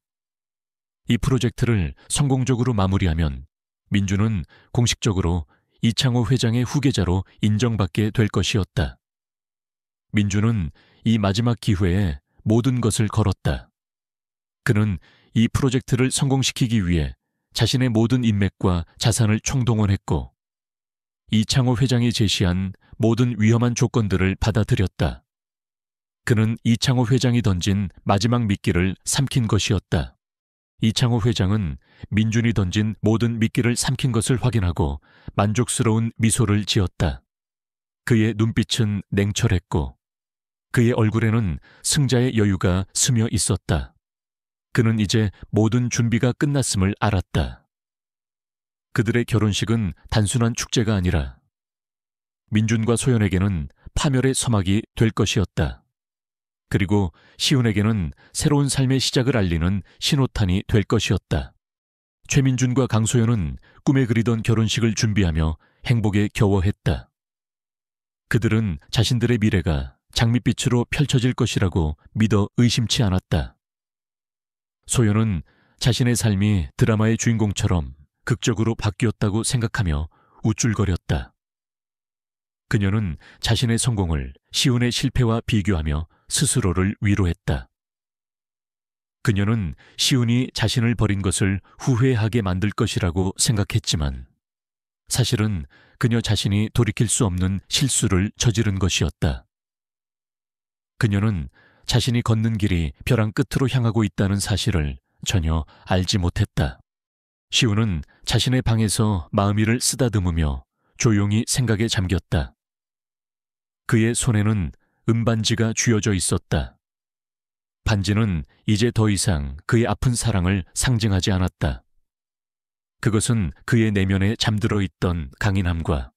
이 프로젝트를 성공적으로 마무리하면 민준은 공식적으로 이창호 회장의 후계자로 인정받게 될 것이었다. 민준은 이 마지막 기회에 모든 것을 걸었다. 그는 이 프로젝트를 성공시키기 위해 자신의 모든 인맥과 자산을 총동원했고 이창호 회장이 제시한 모든 위험한 조건들을 받아들였다. 그는 이창호 회장이 던진 마지막 미끼를 삼킨 것이었다. 이창호 회장은 민준이 던진 모든 미끼를 삼킨 것을 확인하고 만족스러운 미소를 지었다. 그의 눈빛은 냉철했고 그의 얼굴에는 승자의 여유가 스며 있었다. 그는 이제 모든 준비가 끝났음을 알았다. 그들의 결혼식은 단순한 축제가 아니라 민준과 소연에게는 파멸의 서막이 될 것이었다. 그리고 시운에게는 새로운 삶의 시작을 알리는 신호탄이 될 것이었다. 최민준과 강소연은 꿈에 그리던 결혼식을 준비하며 행복에 겨워했다. 그들은 자신들의 미래가 장밋빛으로 펼쳐질 것이라고 믿어 의심치 않았다. 소연은 자신의 삶이 드라마의 주인공처럼 극적으로 바뀌었다고 생각하며 우쭐거렸다. 그녀는 자신의 성공을 시운의 실패와 비교하며 스스로를 위로했다. 그녀는 시운이 자신을 버린 것을 후회하게 만들 것이라고 생각했지만 사실은 그녀 자신이 돌이킬 수 없는 실수를 저지른 것이었다. 그녀는 자신이 걷는 길이 벼랑 끝으로 향하고 있다는 사실을 전혀 알지 못했다. 시우는 자신의 방에서 마음이를 쓰다듬으며 조용히 생각에 잠겼다. 그의 손에는 은반지가 쥐어져 있었다. 반지는 이제 더 이상 그의 아픈 사랑을 상징하지 않았다. 그것은 그의 내면에 잠들어 있던 강인함과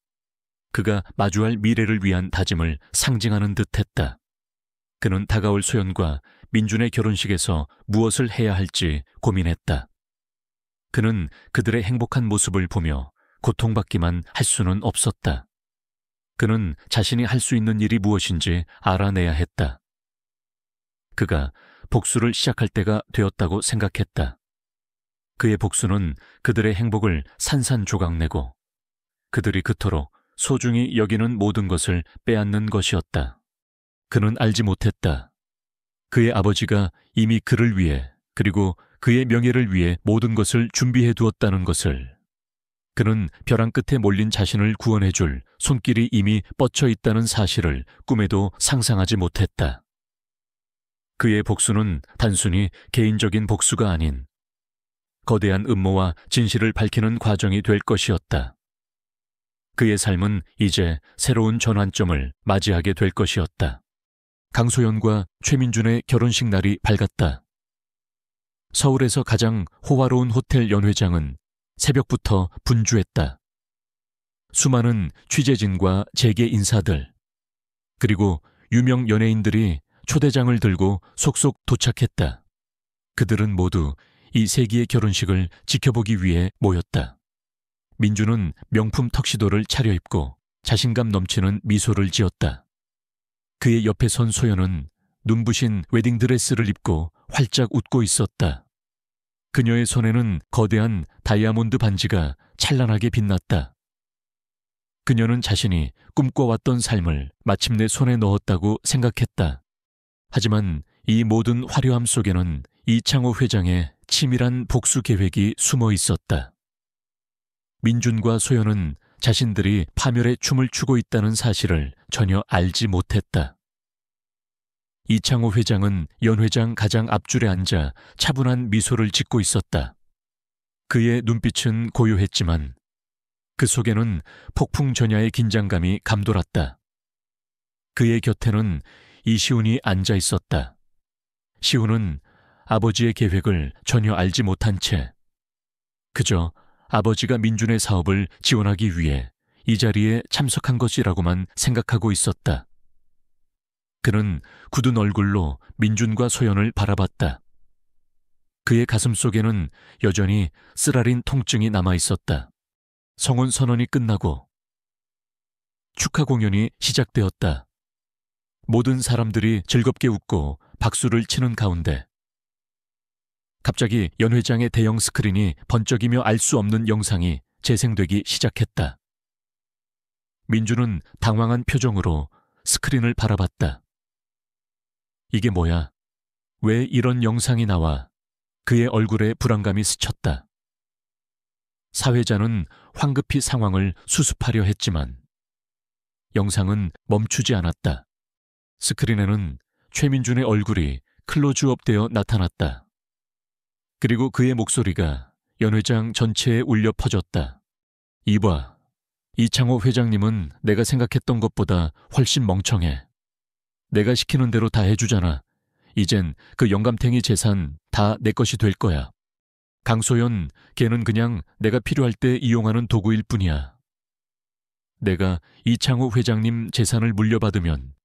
그가 마주할 미래를 위한 다짐을 상징하는 듯했다. 그는 다가올 소연과 민준의 결혼식에서 무엇을 해야 할지 고민했다. 그는 그들의 행복한 모습을 보며 고통받기만 할 수는 없었다. 그는 자신이 할 수 있는 일이 무엇인지 알아내야 했다. 그가 복수를 시작할 때가 되었다고 생각했다. 그의 복수는 그들의 행복을 산산조각내고 그들이 그토록 소중히 여기는 모든 것을 빼앗는 것이었다. 그는 알지 못했다. 그의 아버지가 이미 그를 위해 그리고 그의 명예를 위해 모든 것을 준비해 두었다는 것을. 그는 벼랑 끝에 몰린 자신을 구원해줄 손길이 이미 뻗쳐 있다는 사실을 꿈에도 상상하지 못했다. 그의 복수는 단순히 개인적인 복수가 아닌 거대한 음모와 진실을 밝히는 과정이 될 것이었다. 그의 삶은 이제 새로운 전환점을 맞이하게 될 것이었다. 강소연과 최민준의 결혼식 날이 밝았다. 서울에서 가장 호화로운 호텔 연회장은 새벽부터 분주했다. 수많은 취재진과 재계 인사들, 그리고 유명 연예인들이 초대장을 들고 속속 도착했다. 그들은 모두 이 세기의 결혼식을 지켜보기 위해 모였다. 민주는 명품 턱시도를 차려입고 자신감 넘치는 미소를 지었다. 그의 옆에 선 소연은 눈부신 웨딩드레스를 입고 활짝 웃고 있었다. 그녀의 손에는 거대한 다이아몬드 반지가 찬란하게 빛났다. 그녀는 자신이 꿈꿔왔던 삶을 마침내 손에 넣었다고 생각했다. 하지만 이 모든 화려함 속에는 이창호 회장의 치밀한 복수 계획이 숨어 있었다. 민준과 소연은 자신들이 파멸의 춤을 추고 있다는 사실을 전혀 알지 못했다. 이창호 회장은 연회장 가장 앞줄에 앉아 차분한 미소를 짓고 있었다. 그의 눈빛은 고요했지만 그 속에는 폭풍전야의 긴장감이 감돌았다. 그의 곁에는 이시훈이 앉아 있었다. 시훈은 아버지의 계획을 전혀 알지 못한 채 그저 아버지가 민준의 사업을 지원하기 위해 이 자리에 참석한 것이라고만 생각하고 있었다. 그는 굳은 얼굴로 민준과 소연을 바라봤다. 그의 가슴 속에는 여전히 쓰라린 통증이 남아 있었다. 성혼 선언이 끝나고 축하 공연이 시작되었다. 모든 사람들이 즐겁게 웃고 박수를 치는 가운데 갑자기 연회장의 대형 스크린이 번쩍이며 알 수 없는 영상이 재생되기 시작했다. 민주는 당황한 표정으로 스크린을 바라봤다. 이게 뭐야? 왜 이런 영상이 나와? 그의 얼굴에 불안감이 스쳤다. 사회자는 황급히 상황을 수습하려 했지만 영상은 멈추지 않았다. 스크린에는 최민준의 얼굴이 클로즈업되어 나타났다. 그리고 그의 목소리가 연회장 전체에 울려 퍼졌다. 이봐, 이창호 회장님은 내가 생각했던 것보다 훨씬 멍청해. 내가 시키는 대로 다 해주잖아. 이젠 그 영감탱이 재산 다 내 것이 될 거야. 강소연, 걔는 그냥 내가 필요할 때 이용하는 도구일 뿐이야. 내가 이창호 회장님 재산을 물려받으면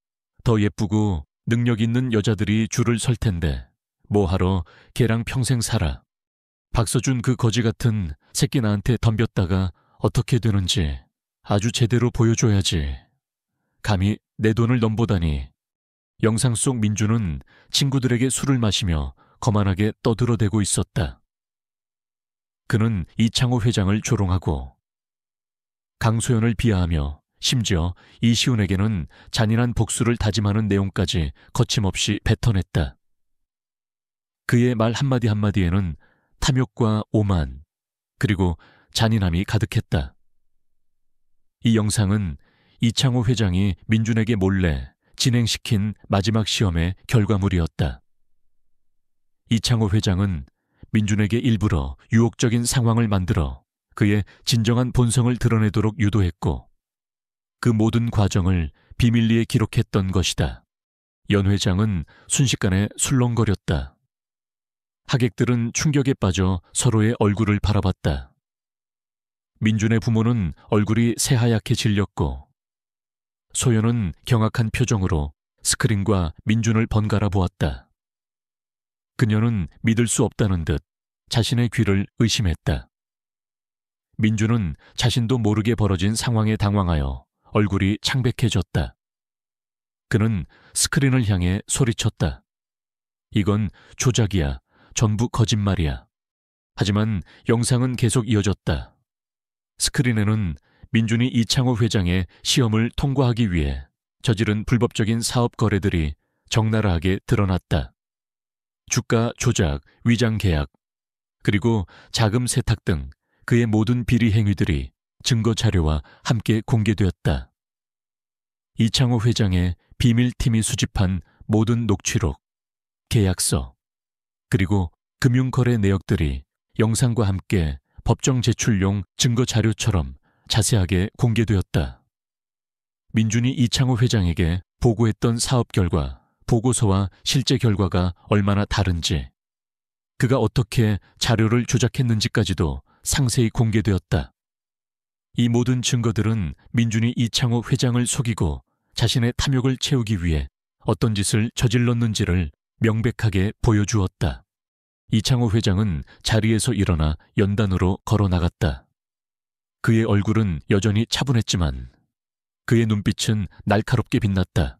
더 예쁘고 능력 있는 여자들이 줄을 설 텐데 뭐하러 걔랑 평생 살아. 박서준 그 거지 같은 새끼 나한테 덤볐다가 어떻게 되는지 아주 제대로 보여줘야지. 감히 내 돈을 넘보다니. 영상 속 민주는 친구들에게 술을 마시며 거만하게 떠들어대고 있었다. 그는 이창호 회장을 조롱하고 강소연을 비하하며 심지어 이시훈에게는 잔인한 복수를 다짐하는 내용까지 거침없이 뱉어냈다. 그의 말 한마디 한마디에는 탐욕과 오만, 그리고 잔인함이 가득했다. 이 영상은 이창호 회장이 민준에게 몰래 진행시킨 마지막 시험의 결과물이었다. 이창호 회장은 민준에게 일부러 유혹적인 상황을 만들어 그의 진정한 본성을 드러내도록 유도했고 그 모든 과정을 비밀리에 기록했던 것이다. 연 회장은 순식간에 술렁거렸다. 하객들은 충격에 빠져 서로의 얼굴을 바라봤다. 민준의 부모는 얼굴이 새하얗게 질렸고 소연은 경악한 표정으로 스크린과 민준을 번갈아 보았다. 그녀는 믿을 수 없다는 듯 자신의 귀를 의심했다. 민준은 자신도 모르게 벌어진 상황에 당황하여 얼굴이 창백해졌다. 그는 스크린을 향해 소리쳤다. 이건 조작이야. 전부 거짓말이야. 하지만 영상은 계속 이어졌다. 스크린에는 민준이 이창호 회장의 시험을 통과하기 위해 저지른 불법적인 사업 거래들이 적나라하게 드러났다. 주가 조작, 위장 계약, 그리고 자금 세탁 등 그의 모든 비리 행위들이 증거 자료와 함께 공개되었다. 이창호 회장의 비밀팀이 수집한 모든 녹취록, 계약서, 그리고 금융거래 내역들이 영상과 함께 법정 제출용 증거 자료처럼 자세하게 공개되었다. 민준이 이창호 회장에게 보고했던 사업 결과, 보고서와 실제 결과가 얼마나 다른지, 그가 어떻게 자료를 조작했는지까지도 상세히 공개되었다. 이 모든 증거들은 민준이 이창호 회장을 속이고 자신의 탐욕을 채우기 위해 어떤 짓을 저질렀는지를 명백하게 보여주었다. 이창호 회장은 자리에서 일어나 연단으로 걸어 나갔다. 그의 얼굴은 여전히 차분했지만 그의 눈빛은 날카롭게 빛났다.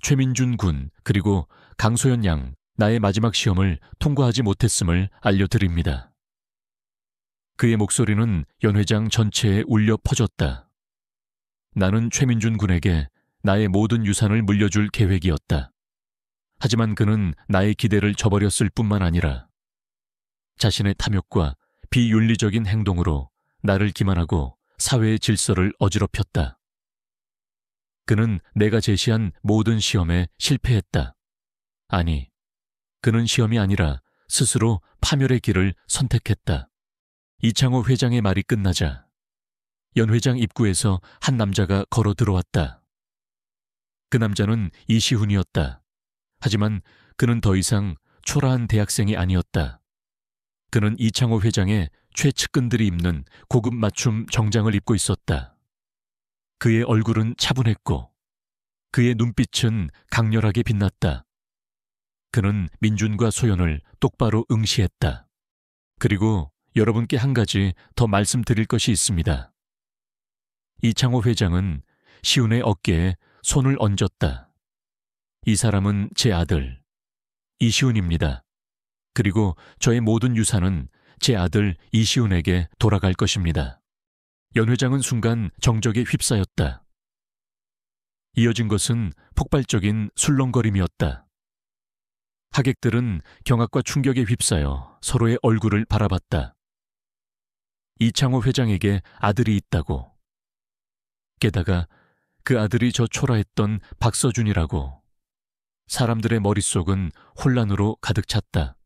최민준 군 그리고 강소연 양, 나의 마지막 시험을 통과하지 못했음을 알려드립니다. 그의 목소리는 연 회장 전체에 울려 퍼졌다. 나는 최민준 군에게 나의 모든 유산을 물려줄 계획이었다. 하지만 그는 나의 기대를 저버렸을 뿐만 아니라 자신의 탐욕과 비윤리적인 행동으로 나를 기만하고 사회의 질서를 어지럽혔다. 그는 내가 제시한 모든 시험에 실패했다. 아니, 그는 시험이 아니라 스스로 파멸의 길을 선택했다. 이창호 회장의 말이 끝나자 연 회장 입구에서 한 남자가 걸어 들어왔다. 그 남자는 이시훈이었다. 하지만 그는 더 이상 초라한 대학생이 아니었다. 그는 이창호 회장의 최측근들이 입는 고급 맞춤 정장을 입고 있었다. 그의 얼굴은 차분했고 그의 눈빛은 강렬하게 빛났다. 그는 민준과 소연을 똑바로 응시했다. 그리고 여러분께 한 가지 더 말씀드릴 것이 있습니다. 이창호 회장은 시훈의 어깨에 손을 얹었다. 이 사람은 제 아들, 이시훈입니다. 그리고 저의 모든 유산은 제 아들 이시훈에게 돌아갈 것입니다. 연 회장은 순간 정적에 휩싸였다. 이어진 것은 폭발적인 술렁거림이었다. 하객들은 경악과 충격에 휩싸여 서로의 얼굴을 바라봤다. 이창호 회장에게 아들이 있다고. 게다가 그 아들이 저 초라했던 박서준이라고. 사람들의 머릿속은 혼란으로 가득 찼다.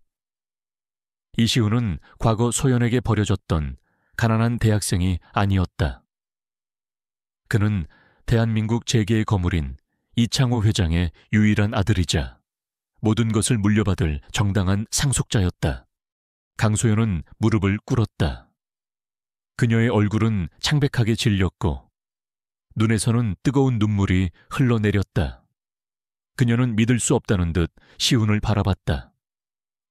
이시훈은 과거 소연에게 버려졌던 가난한 대학생이 아니었다. 그는 대한민국 재계의 거물인 이창호 회장의 유일한 아들이자 모든 것을 물려받을 정당한 상속자였다. 강소연은 무릎을 꿇었다. 그녀의 얼굴은 창백하게 질렸고 눈에서는 뜨거운 눈물이 흘러내렸다. 그녀는 믿을 수 없다는 듯 시훈을 바라봤다.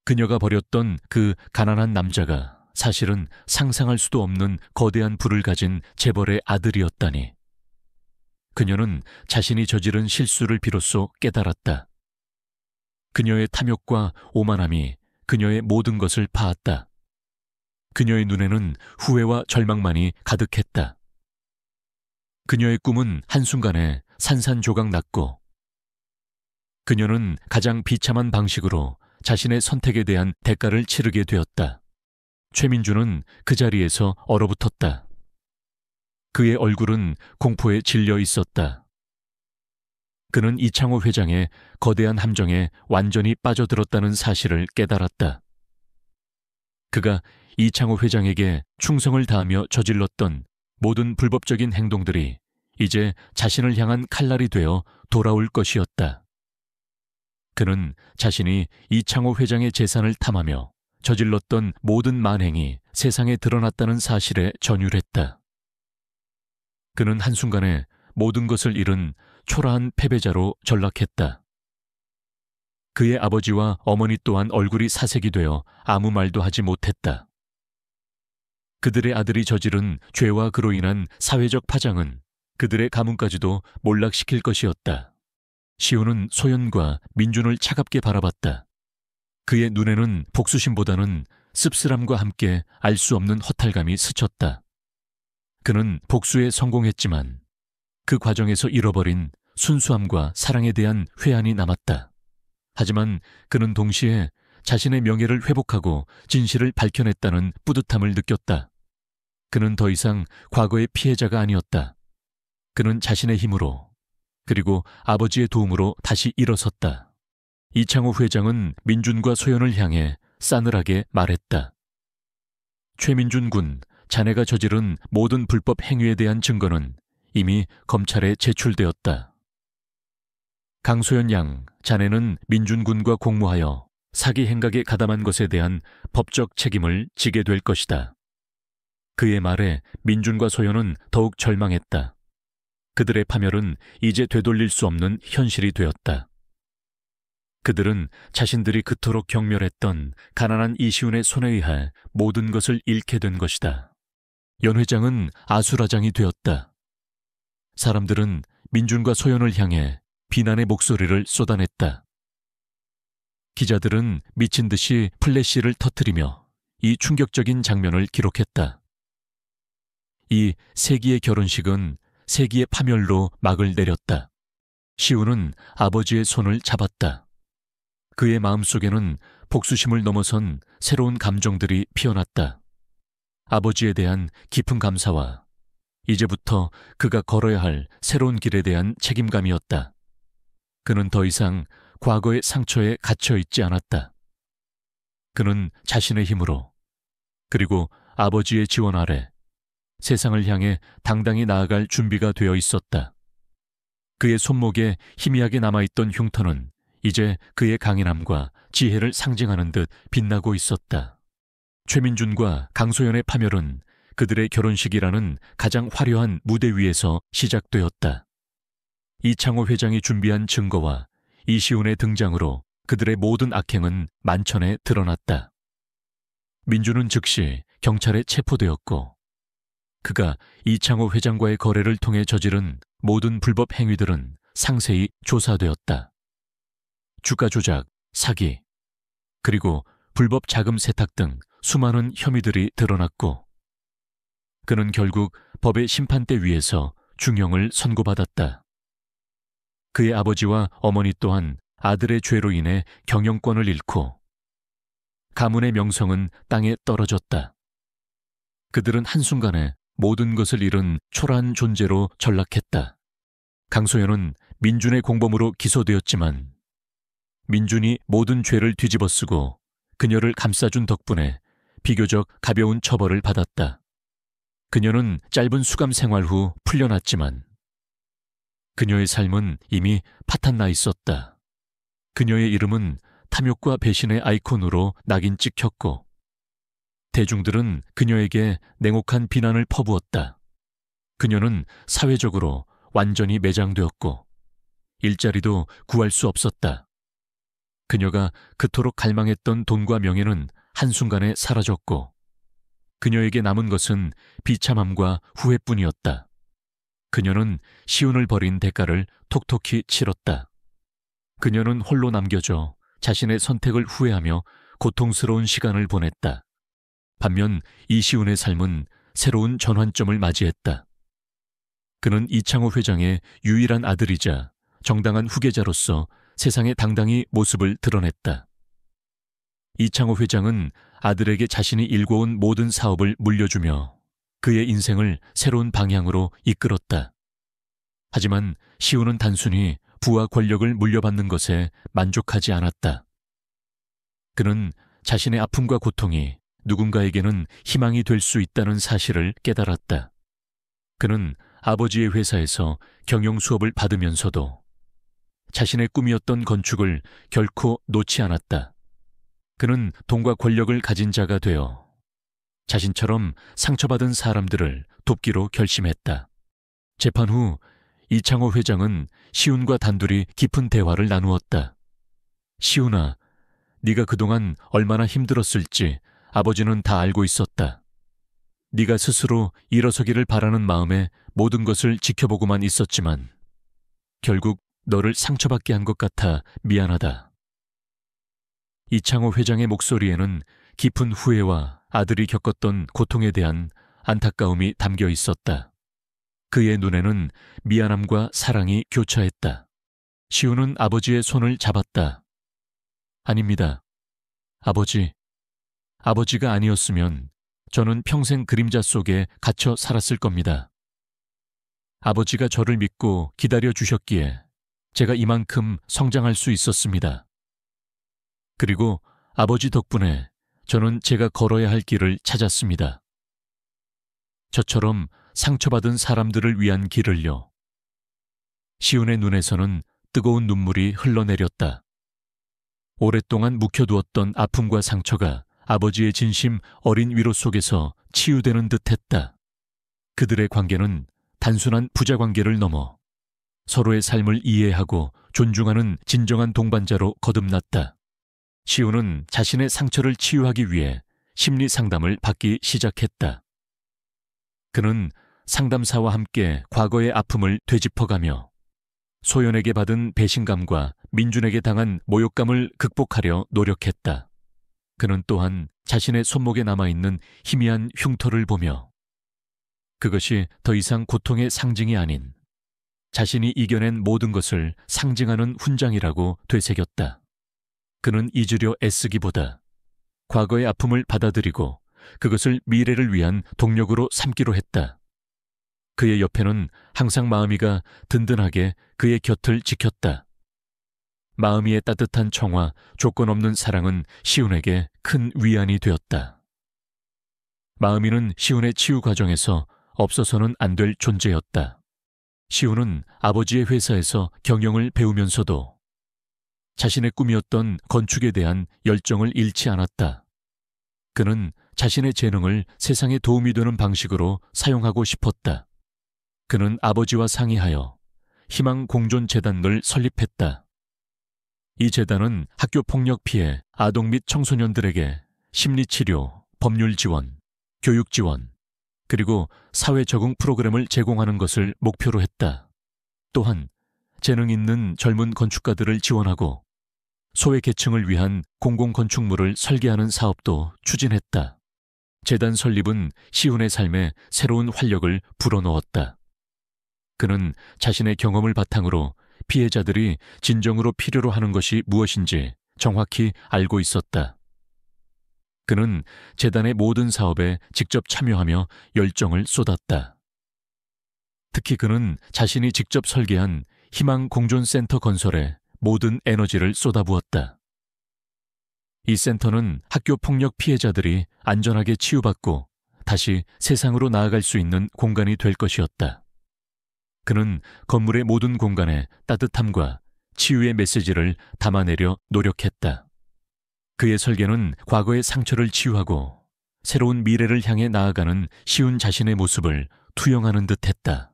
그녀가 버렸던 그 가난한 남자가 사실은 상상할 수도 없는 거대한 부를 가진 재벌의 아들이었다니. 그녀는 자신이 저지른 실수를 비로소 깨달았다. 그녀의 탐욕과 오만함이 그녀의 모든 것을 파았다. 그녀의 눈에는 후회와 절망만이 가득했다. 그녀의 꿈은 한순간에 산산조각 났고 그녀는 가장 비참한 방식으로 자신의 선택에 대한 대가를 치르게 되었다. 최민준은 그 자리에서 얼어붙었다. 그의 얼굴은 공포에 질려 있었다. 그는 이창호 회장의 거대한 함정에 완전히 빠져들었다는 사실을 깨달았다. 그가 이창호 회장에게 충성을 다하며 저질렀던 모든 불법적인 행동들이 이제 자신을 향한 칼날이 되어 돌아올 것이었다. 그는 자신이 이창호 회장의 재산을 탐하며 저질렀던 모든 만행이 세상에 드러났다는 사실에 전율했다. 그는 한순간에 모든 것을 잃은 초라한 패배자로 전락했다. 그의 아버지와 어머니 또한 얼굴이 사색이 되어 아무 말도 하지 못했다. 그들의 아들이 저지른 죄와 그로 인한 사회적 파장은 그들의 가문까지도 몰락시킬 것이었다. 시우는 소연과 민준을 차갑게 바라봤다. 그의 눈에는 복수심보다는 씁쓸함과 함께 알 수 없는 허탈감이 스쳤다. 그는 복수에 성공했지만 그 과정에서 잃어버린 순수함과 사랑에 대한 회한이 남았다. 하지만 그는 동시에 자신의 명예를 회복하고 진실을 밝혀냈다는 뿌듯함을 느꼈다. 그는 더 이상 과거의 피해자가 아니었다. 그는 자신의 힘으로 그리고 아버지의 도움으로 다시 일어섰다. 이창호 회장은 민준과 소연을 향해 싸늘하게 말했다. 최민준 군, 자네가 저지른 모든 불법 행위에 대한 증거는 이미 검찰에 제출되었다. 강소연 양, 자네는 민준 군과 공모하여 사기 행각에 가담한 것에 대한 법적 책임을 지게 될 것이다. 그의 말에 민준과 소연은 더욱 절망했다. 그들의 파멸은 이제 되돌릴 수 없는 현실이 되었다. 그들은 자신들이 그토록 경멸했던 가난한 이시훈의 손에 의해 모든 것을 잃게 된 것이다. 연 회장은 아수라장이 되었다. 사람들은 민준과 소연을 향해 비난의 목소리를 쏟아냈다. 기자들은 미친 듯이 플래시를 터뜨리며 이 충격적인 장면을 기록했다. 이 세기의 결혼식은 세기의 파멸로 막을 내렸다. 시우는 아버지의 손을 잡았다. 그의 마음속에는 복수심을 넘어선 새로운 감정들이 피어났다. 아버지에 대한 깊은 감사와 이제부터 그가 걸어야 할 새로운 길에 대한 책임감이었다. 그는 더 이상 과거의 상처에 갇혀 있지 않았다. 그는 자신의 힘으로 그리고 아버지의 지원 아래 세상을 향해 당당히 나아갈 준비가 되어 있었다. 그의 손목에 희미하게 남아있던 흉터는 이제 그의 강인함과 지혜를 상징하는 듯 빛나고 있었다. 최민준과 강소연의 파멸은 그들의 결혼식이라는 가장 화려한 무대 위에서 시작되었다. 이창호 회장이 준비한 증거와 이시훈의 등장으로 그들의 모든 악행은 만천에 드러났다. 민준은 즉시 경찰에 체포되었고 그가 이창호 회장과의 거래를 통해 저지른 모든 불법 행위들은 상세히 조사되었다. 주가 조작, 사기, 그리고 불법 자금 세탁 등 수많은 혐의들이 드러났고 그는 결국 법의 심판대 위에서 중형을 선고받았다. 그의 아버지와 어머니 또한 아들의 죄로 인해 경영권을 잃고 가문의 명성은 땅에 떨어졌다. 그들은 한순간에 모든 것을 잃은 초라한 존재로 전락했다. 강소연은 민준의 공범으로 기소되었지만 민준이 모든 죄를 뒤집어쓰고 그녀를 감싸준 덕분에 비교적 가벼운 처벌을 받았다. 그녀는 짧은 수감 생활 후 풀려났지만 그녀의 삶은 이미 파탄나 있었다. 그녀의 이름은 탐욕과 배신의 아이콘으로 낙인 찍혔고 대중들은 그녀에게 냉혹한 비난을 퍼부었다. 그녀는 사회적으로 완전히 매장되었고 일자리도 구할 수 없었다. 그녀가 그토록 갈망했던 돈과 명예는 한순간에 사라졌고 그녀에게 남은 것은 비참함과 후회뿐이었다. 그녀는 시운을 버린 대가를 톡톡히 치렀다. 그녀는 홀로 남겨져 자신의 선택을 후회하며 고통스러운 시간을 보냈다. 반면 이시훈의 삶은 새로운 전환점을 맞이했다. 그는 이창호 회장의 유일한 아들이자 정당한 후계자로서 세상에 당당히 모습을 드러냈다. 이창호 회장은 아들에게 자신이 일궈온 모든 사업을 물려주며 그의 인생을 새로운 방향으로 이끌었다. 하지만 시우는 단순히 부와 권력을 물려받는 것에 만족하지 않았다. 그는 자신의 아픔과 고통이 누군가에게는 희망이 될 수 있다는 사실을 깨달았다. 그는 아버지의 회사에서 경영 수업을 받으면서도 자신의 꿈이었던 건축을 결코 놓지 않았다. 그는 돈과 권력을 가진 자가 되어 자신처럼 상처받은 사람들을 돕기로 결심했다. 재판 후 이창호 회장은 시훈과 단둘이 깊은 대화를 나누었다. 시훈아, 네가 그동안 얼마나 힘들었을지 아버지는 다 알고 있었다. 네가 스스로 일어서기를 바라는 마음에 모든 것을 지켜보고만 있었지만 결국 너를 상처받게 한 것 같아 미안하다. 이창호 회장의 목소리에는 깊은 후회와 아들이 겪었던 고통에 대한 안타까움이 담겨 있었다. 그의 눈에는 미안함과 사랑이 교차했다. 시훈은 아버지의 손을 잡았다. 아닙니다. 아버지가 아니었으면 저는 평생 그림자 속에 갇혀 살았을 겁니다. 아버지가 저를 믿고 기다려 주셨기에 제가 이만큼 성장할 수 있었습니다. 그리고 아버지 덕분에 저는 제가 걸어야 할 길을 찾았습니다. 저처럼 상처받은 사람들을 위한 길을요. 시훈의 눈에서는 뜨거운 눈물이 흘러내렸다. 오랫동안 묵혀두었던 아픔과 상처가 아버지의 진심 어린 위로 속에서 치유되는 듯했다. 그들의 관계는 단순한 부자 관계를 넘어 서로의 삶을 이해하고 존중하는 진정한 동반자로 거듭났다. 시훈은 자신의 상처를 치유하기 위해 심리 상담을 받기 시작했다. 그는 상담사와 함께 과거의 아픔을 되짚어가며 소연에게 받은 배신감과 민준에게 당한 모욕감을 극복하려 노력했다. 그는 또한 자신의 손목에 남아있는 희미한 흉터를 보며 그것이 더 이상 고통의 상징이 아닌 자신이 이겨낸 모든 것을 상징하는 훈장이라고 되새겼다. 그는 잊으려 애쓰기보다 과거의 아픔을 받아들이고 그것을 미래를 위한 동력으로 삼기로 했다. 그의 옆에는 항상 마음이가 든든하게 그의 곁을 지켰다. 마음이의 따뜻한 청화, 조건 없는 사랑은 시훈에게 큰 위안이 되었다. 마음이는 시훈의 치유 과정에서 없어서는 안 될 존재였다. 시훈은 아버지의 회사에서 경영을 배우면서도 자신의 꿈이었던 건축에 대한 열정을 잃지 않았다. 그는 자신의 재능을 세상에 도움이 되는 방식으로 사용하고 싶었다. 그는 아버지와 상의하여 희망공존재단을 설립했다. 이 재단은 학교폭력 피해 아동 및 청소년들에게 심리치료, 법률 지원, 교육 지원, 그리고 사회 적응 프로그램을 제공하는 것을 목표로 했다. 또한 재능 있는 젊은 건축가들을 지원하고 소외계층을 위한 공공건축물을 설계하는 사업도 추진했다. 재단 설립은 시훈의 삶에 새로운 활력을 불어넣었다. 그는 자신의 경험을 바탕으로 피해자들이 진정으로 필요로 하는 것이 무엇인지 정확히 알고 있었다. 그는 재단의 모든 사업에 직접 참여하며 열정을 쏟았다. 특히 그는 자신이 직접 설계한 희망공존센터 건설에 모든 에너지를 쏟아부었다. 이 센터는 학교 폭력 피해자들이 안전하게 치유받고 다시 세상으로 나아갈 수 있는 공간이 될 것이었다. 그는 건물의 모든 공간에 따뜻함과 치유의 메시지를 담아내려 노력했다. 그의 설계는 과거의 상처를 치유하고 새로운 미래를 향해 나아가는 시훈 자신의 모습을 투영하는 듯했다.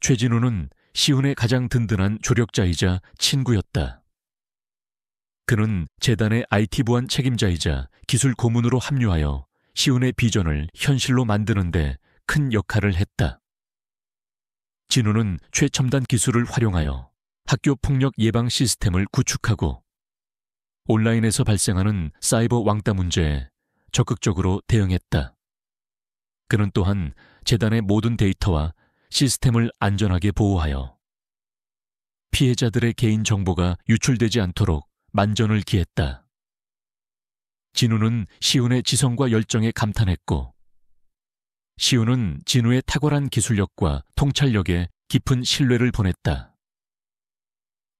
최진우는 시훈의 가장 든든한 조력자이자 친구였다. 그는 재단의 IT 보안 책임자이자 기술 고문으로 합류하여 시훈의 비전을 현실로 만드는 데 큰 역할을 했다. 진우는 최첨단 기술을 활용하여 학교 폭력 예방 시스템을 구축하고 온라인에서 발생하는 사이버 왕따 문제에 적극적으로 대응했다. 그는 또한 재단의 모든 데이터와 시스템을 안전하게 보호하여 피해자들의 개인 정보가 유출되지 않도록 만전을 기했다. 진우는 시훈의 지성과 열정에 감탄했고 시훈은 진우의 탁월한 기술력과 통찰력에 깊은 신뢰를 보냈다.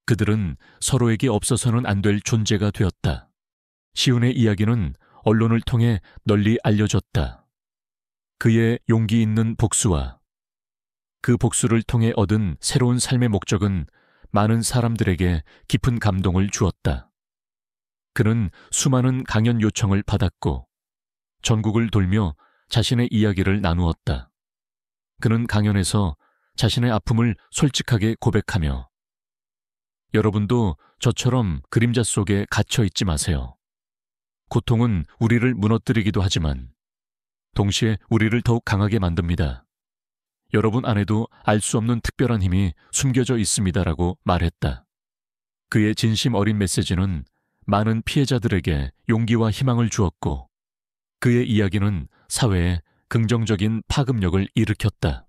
그들은 서로에게 없어서는 안 될 존재가 되었다. 시훈의 이야기는 언론을 통해 널리 알려졌다. 그의 용기 있는 복수와 그 복수를 통해 얻은 새로운 삶의 목적은 많은 사람들에게 깊은 감동을 주었다. 그는 수많은 강연 요청을 받았고 전국을 돌며 자신의 이야기를 나누었다. 그는 강연에서 자신의 아픔을 솔직하게 고백하며 여러분도 저처럼 그림자 속에 갇혀 있지 마세요. 고통은 우리를 무너뜨리기도 하지만 동시에 우리를 더욱 강하게 만듭니다. 여러분 안에도 알 수 없는 특별한 힘이 숨겨져 있습니다라고 말했다. 그의 진심 어린 메시지는 많은 피해자들에게 용기와 희망을 주었고 그의 이야기는 사회에 긍정적인 파급력을 일으켰다.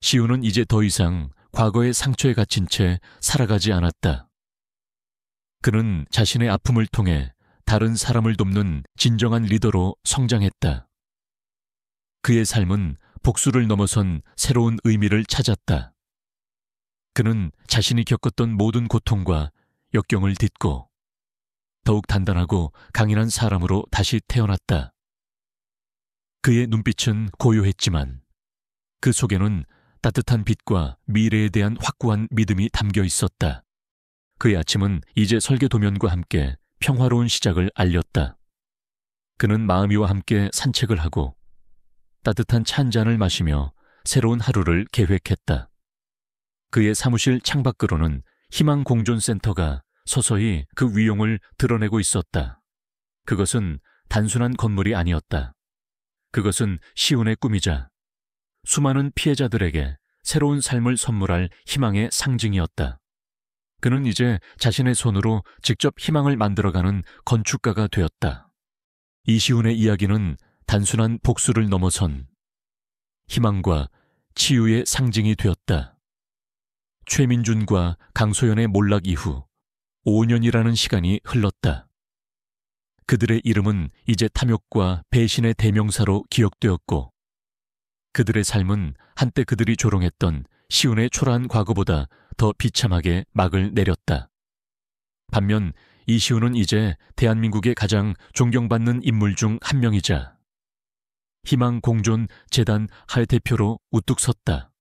시우는 이제 더 이상 과거의 상처에 갇힌 채 살아가지 않았다. 그는 자신의 아픔을 통해 다른 사람을 돕는 진정한 리더로 성장했다. 그의 삶은 복수를 넘어선 새로운 의미를 찾았다. 그는 자신이 겪었던 모든 고통과 역경을 딛고 더욱 단단하고 강인한 사람으로 다시 태어났다. 그의 눈빛은 고요했지만 그 속에는 따뜻한 빛과 미래에 대한 확고한 믿음이 담겨 있었다. 그의 아침은 이제 설계 도면과 함께 평화로운 시작을 알렸다. 그는 마음이와 함께 산책을 하고 따뜻한 차 한 잔을 마시며 새로운 하루를 계획했다. 그의 사무실 창밖으로는 희망공존센터가 서서히 그 위용을 드러내고 있었다. 그것은 단순한 건물이 아니었다. 그것은 시온의 꿈이자 수많은 피해자들에게 새로운 삶을 선물할 희망의 상징이었다. 그는 이제 자신의 손으로 직접 희망을 만들어가는 건축가가 되었다. 이시훈의 이야기는 단순한 복수를 넘어선 희망과 치유의 상징이 되었다. 최민준과 강소연의 몰락 이후 5년이라는 시간이 흘렀다. 그들의 이름은 이제 탐욕과 배신의 대명사로 기억되었고 그들의 삶은 한때 그들이 조롱했던 시온의 초라한 과거보다 더 비참하게 막을 내렸다. 반면 이시훈은 이제 대한민국의 가장 존경받는 인물 중 한 명이자 희망공존재단 하회 대표로 우뚝 섰다.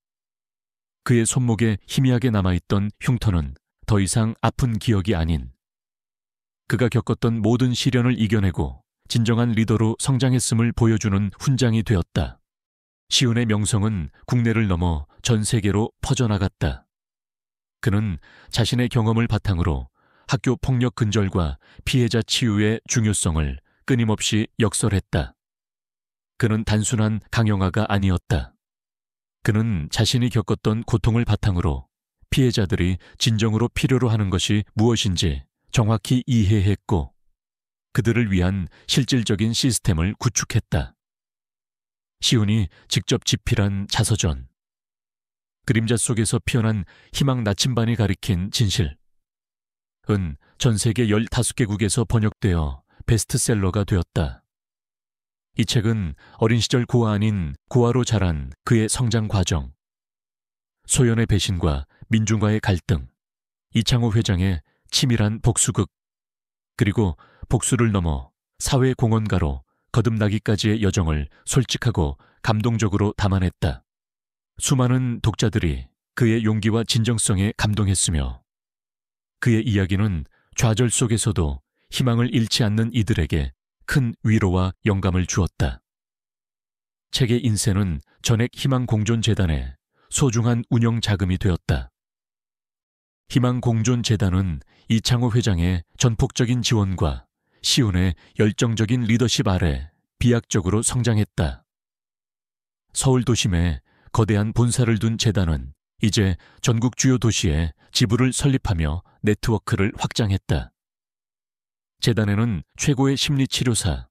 그의 손목에 희미하게 남아있던 흉터는 더 이상 아픈 기억이 아닌 그가 겪었던 모든 시련을 이겨내고 진정한 리더로 성장했음을 보여주는 훈장이 되었다. 시온의 명성은 국내를 넘어 전 세계로 퍼져나갔다. 그는 자신의 경험을 바탕으로 학교 폭력 근절과 피해자 치유의 중요성을 끊임없이 역설했다. 그는 단순한 강영아가 아니었다. 그는 자신이 겪었던 고통을 바탕으로 피해자들이 진정으로 필요로 하는 것이 무엇인지 정확히 이해했고 그들을 위한 실질적인 시스템을 구축했다. 시온이 직접 집필한 자서전, 그림자 속에서 피어난 희망 나침반이 가리킨 진실, 은 전 세계 15개국에서 번역되어 베스트셀러가 되었다. 이 책은 어린 시절 고아 아닌 고아로 자란 그의 성장 과정, 소연의 배신과 민중과의 갈등, 이창호 회장의 치밀한 복수극, 그리고 복수를 넘어 사회공헌가로 거듭나기까지의 여정을 솔직하고 감동적으로 담아냈다. 수많은 독자들이 그의 용기와 진정성에 감동했으며 그의 이야기는 좌절 속에서도 희망을 잃지 않는 이들에게 큰 위로와 영감을 주었다. 책의 인쇄는 전액희망공존재단의 소중한 운영 자금이 되었다. 희망공존재단은 이창호 회장의 전폭적인 지원과 시온의 열정적인 리더십 아래 비약적으로 성장했다. 서울 도심에 거대한 본사를 둔 재단은 이제 전국 주요 도시에 지부를 설립하며 네트워크를 확장했다. 재단에는 최고의 심리치료사,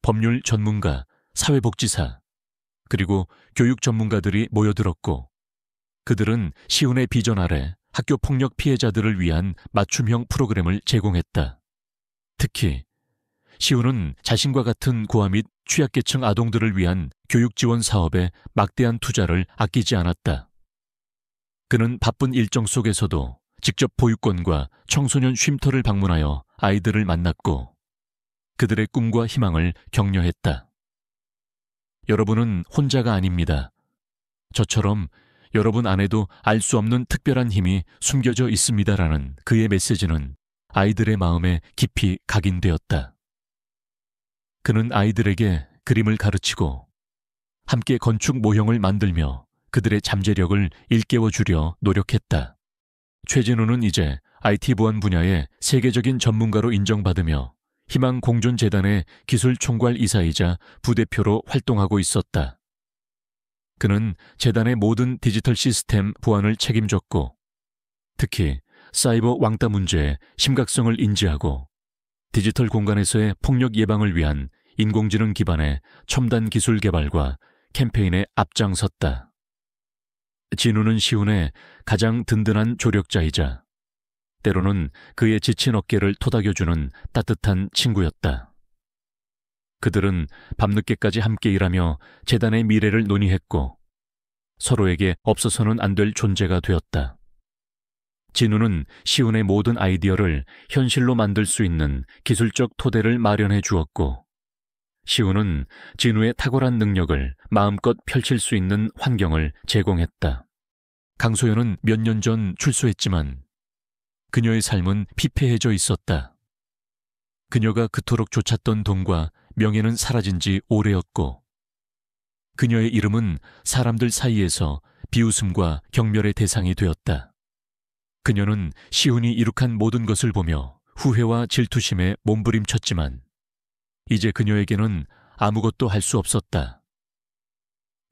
법률 전문가, 사회복지사, 그리고 교육 전문가들이 모여들었고 그들은 시온의 비전 아래 학교 폭력 피해자들을 위한 맞춤형 프로그램을 제공했다. 특히 시온은 자신과 같은 고아 및 취약계층 아동들을 위한 교육 지원 사업에 막대한 투자를 아끼지 않았다. 그는 바쁜 일정 속에서도 직접 보육원과 청소년 쉼터를 방문하여 아이들을 만났고 그들의 꿈과 희망을 격려했다. 여러분은 혼자가 아닙니다. 저처럼 여러분 안에도 알 수 없는 특별한 힘이 숨겨져 있습니다라는 그의 메시지는 아이들의 마음에 깊이 각인되었다. 그는 아이들에게 그림을 가르치고 함께 건축 모형을 만들며 그들의 잠재력을 일깨워주려 노력했다. 최진우는 이제 IT 보안 분야의 세계적인 전문가로 인정받으며 희망공존재단의 기술총괄 이사이자 부대표로 활동하고 있었다. 그는 재단의 모든 디지털 시스템 보안을 책임졌고 특히 사이버 왕따 문제의 심각성을 인지하고 디지털 공간에서의 폭력 예방을 위한 인공지능 기반의 첨단 기술 개발과 캠페인에 앞장섰다. 진우는 시훈의 가장 든든한 조력자이자 때로는 그의 지친 어깨를 토닥여주는 따뜻한 친구였다. 그들은 밤늦게까지 함께 일하며 재단의 미래를 논의했고 서로에게 없어서는 안 될 존재가 되었다. 진우는 시훈의 모든 아이디어를 현실로 만들 수 있는 기술적 토대를 마련해 주었고 시훈은 진우의 탁월한 능력을 마음껏 펼칠 수 있는 환경을 제공했다. 강소연은 몇 년 전 출소했지만 그녀의 삶은 피폐해져 있었다. 그녀가 그토록 좇았던 돈과 명예는 사라진 지 오래였고 그녀의 이름은 사람들 사이에서 비웃음과 경멸의 대상이 되었다. 그녀는 시훈이 이룩한 모든 것을 보며 후회와 질투심에 몸부림쳤지만 이제 그녀에게는 아무것도 할 수 없었다.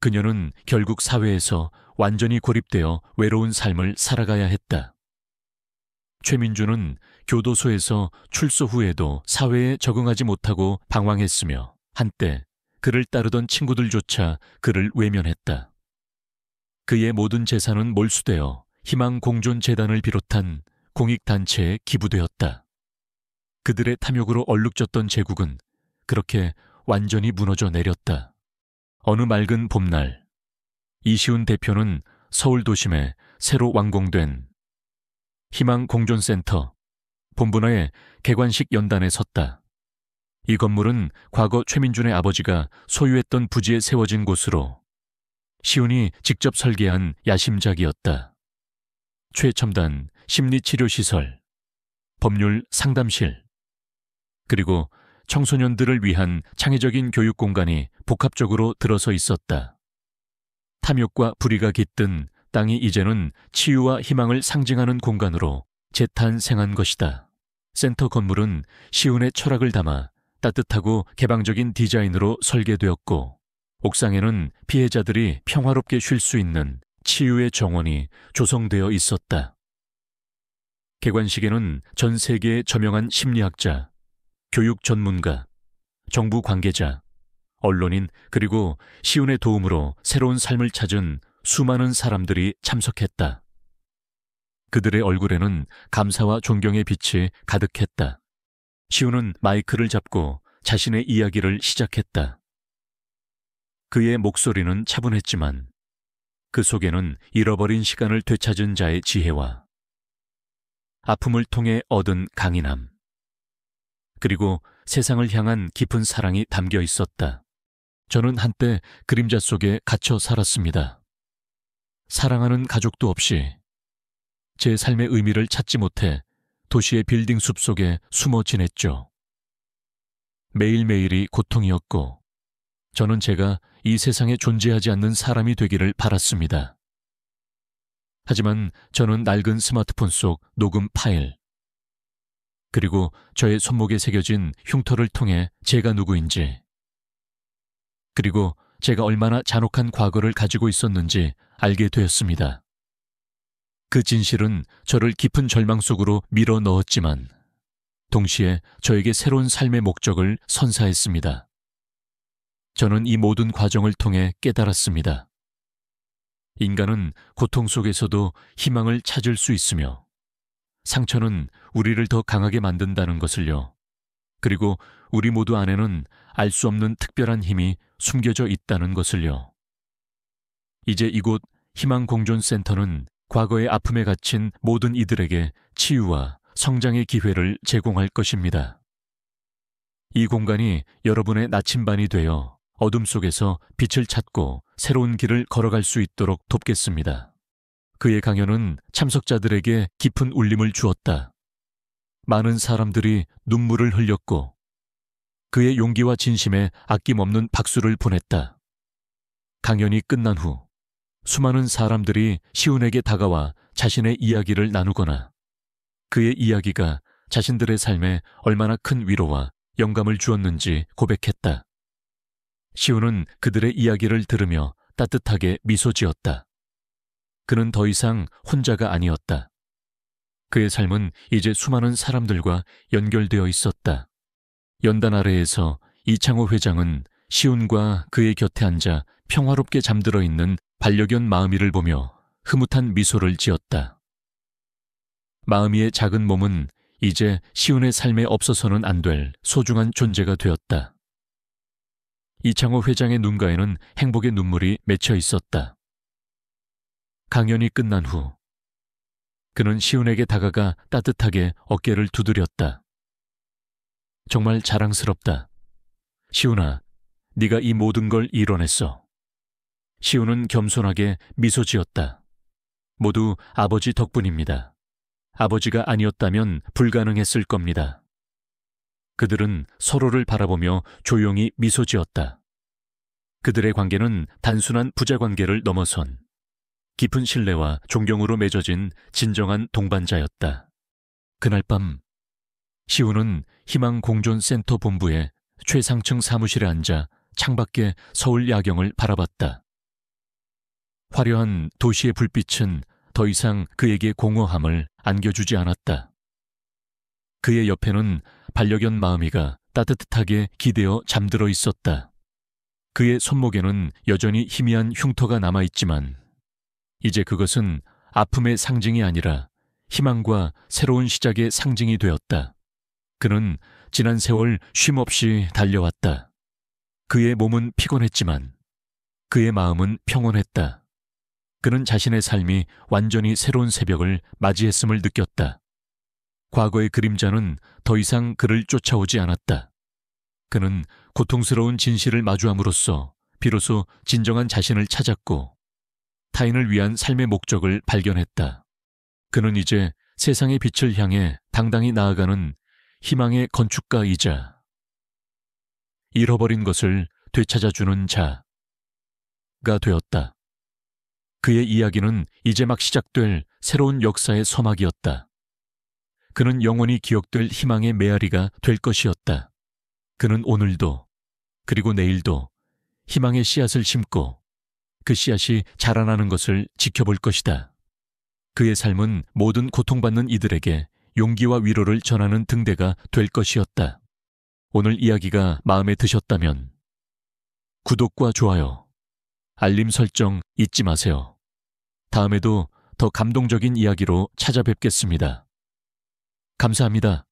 그녀는 결국 사회에서 완전히 고립되어 외로운 삶을 살아가야 했다. 최민주는 교도소에서 출소 후에도 사회에 적응하지 못하고 방황했으며 한때 그를 따르던 친구들조차 그를 외면했다. 그의 모든 재산은 몰수되어 희망공존재단을 비롯한 공익단체에 기부되었다. 그들의 탐욕으로 얼룩졌던 제국은 그렇게 완전히 무너져 내렸다. 어느 맑은 봄날, 이시훈 대표는 서울 도심에 새로 완공된 희망공존센터 본부의 개관식 연단에 섰다. 이 건물은 과거 최민준의 아버지가 소유했던 부지에 세워진 곳으로 시훈이 직접 설계한 야심작이었다. 최첨단 심리치료시설, 법률 상담실, 그리고 청소년들을 위한 창의적인 교육 공간이 복합적으로 들어서 있었다. 탐욕과 불의가 깃든 땅이 이제는 치유와 희망을 상징하는 공간으로 재탄생한 것이다. 센터 건물은 시훈의 철학을 담아 따뜻하고 개방적인 디자인으로 설계되었고 옥상에는 피해자들이 평화롭게 쉴 수 있는 치유의 정원이 조성되어 있었다. 개관식에는 전 세계의 저명한 심리학자, 교육 전문가, 정부 관계자, 언론인 그리고 시훈의 도움으로 새로운 삶을 찾은 수많은 사람들이 참석했다. 그들의 얼굴에는 감사와 존경의 빛이 가득했다. 시훈은 마이크를 잡고 자신의 이야기를 시작했다. 그의 목소리는 차분했지만 그 속에는 잃어버린 시간을 되찾은 자의 지혜와 아픔을 통해 얻은 강인함, 그리고 세상을 향한 깊은 사랑이 담겨 있었다. 저는 한때 그림자 속에 갇혀 살았습니다. 사랑하는 가족도 없이 제 삶의 의미를 찾지 못해 도시의 빌딩 숲 속에 숨어 지냈죠. 매일매일이 고통이었고 저는 제가 이 세상에 존재하지 않는 사람이 되기를 바랐습니다. 하지만 저는 낡은 스마트폰 속 녹음 파일, 그리고 저의 손목에 새겨진 흉터를 통해 제가 누구인지, 그리고 제가 얼마나 잔혹한 과거를 가지고 있었는지 알게 되었습니다. 그 진실은 저를 깊은 절망 속으로 밀어 넣었지만 동시에 저에게 새로운 삶의 목적을 선사했습니다. 저는 이 모든 과정을 통해 깨달았습니다. 인간은 고통 속에서도 희망을 찾을 수 있으며 상처는 우리를 더 강하게 만든다는 것을요. 그리고 우리 모두 안에는 알 수 없는 특별한 힘이 숨겨져 있다는 것을요. 이제 이곳 희망공존센터는 과거의 아픔에 갇힌 모든 이들에게 치유와 성장의 기회를 제공할 것입니다. 이 공간이 여러분의 나침반이 되어 어둠 속에서 빛을 찾고 새로운 길을 걸어갈 수 있도록 돕겠습니다. 그의 강연은 참석자들에게 깊은 울림을 주었다. 많은 사람들이 눈물을 흘렸고 그의 용기와 진심에 아낌없는 박수를 보냈다. 강연이 끝난 후 수많은 사람들이 시온에게 다가와 자신의 이야기를 나누거나 그의 이야기가 자신들의 삶에 얼마나 큰 위로와 영감을 주었는지 고백했다. 시온은 그들의 이야기를 들으며 따뜻하게 미소 지었다. 그는 더 이상 혼자가 아니었다. 그의 삶은 이제 수많은 사람들과 연결되어 있었다. 연단 아래에서 이창호 회장은 시온과 그의 곁에 앉아 평화롭게 잠들어 있는 반려견 마음이를 보며 흐뭇한 미소를 지었다. 마음이의 작은 몸은 이제 시온의 삶에 없어서는 안 될 소중한 존재가 되었다. 이창호 회장의 눈가에는 행복의 눈물이 맺혀 있었다. 강연이 끝난 후 그는 시온에게 다가가 따뜻하게 어깨를 두드렸다. 정말 자랑스럽다. 시온아, 네가 이 모든 걸 이뤄냈어. 시온은 겸손하게 미소 지었다. 모두 아버지 덕분입니다. 아버지가 아니었다면 불가능했을 겁니다. 그들은 서로를 바라보며 조용히 미소 지었다. 그들의 관계는 단순한 부자 관계를 넘어선 깊은 신뢰와 존경으로 맺어진 진정한 동반자였다. 그날 밤 시온은 희망공존센터 본부의 최상층 사무실에 앉아 창밖에 서울 야경을 바라봤다. 화려한 도시의 불빛은 더 이상 그에게 공허함을 안겨주지 않았다. 그의 옆에는 반려견 마음이가 따뜻하게 기대어 잠들어 있었다. 그의 손목에는 여전히 희미한 흉터가 남아있지만 이제 그것은 아픔의 상징이 아니라 희망과 새로운 시작의 상징이 되었다. 그는 지난 세월 쉼없이 달려왔다. 그의 몸은 피곤했지만 그의 마음은 평온했다. 그는 자신의 삶이 완전히 새로운 새벽을 맞이했음을 느꼈다. 과거의 그림자는 더 이상 그를 쫓아오지 않았다. 그는 고통스러운 진실을 마주함으로써 비로소 진정한 자신을 찾았고 타인을 위한 삶의 목적을 발견했다. 그는 이제 세상의 빛을 향해 당당히 나아가는 희망의 건축가이자 잃어버린 것을 되찾아주는 자가 되었다. 그의 이야기는 이제 막 시작될 새로운 역사의 서막이었다. 그는 영원히 기억될 희망의 메아리가 될 것이었다. 그는 오늘도 그리고 내일도 희망의 씨앗을 심고 그 씨앗이 자라나는 것을 지켜볼 것이다. 그의 삶은 모든 고통받는 이들에게 용기와 위로를 전하는 등대가 될 것이었다. 오늘 이야기가 마음에 드셨다면 구독과 좋아요, 알림 설정 잊지 마세요. 다음에도 더 감동적인 이야기로 찾아뵙겠습니다. 감사합니다.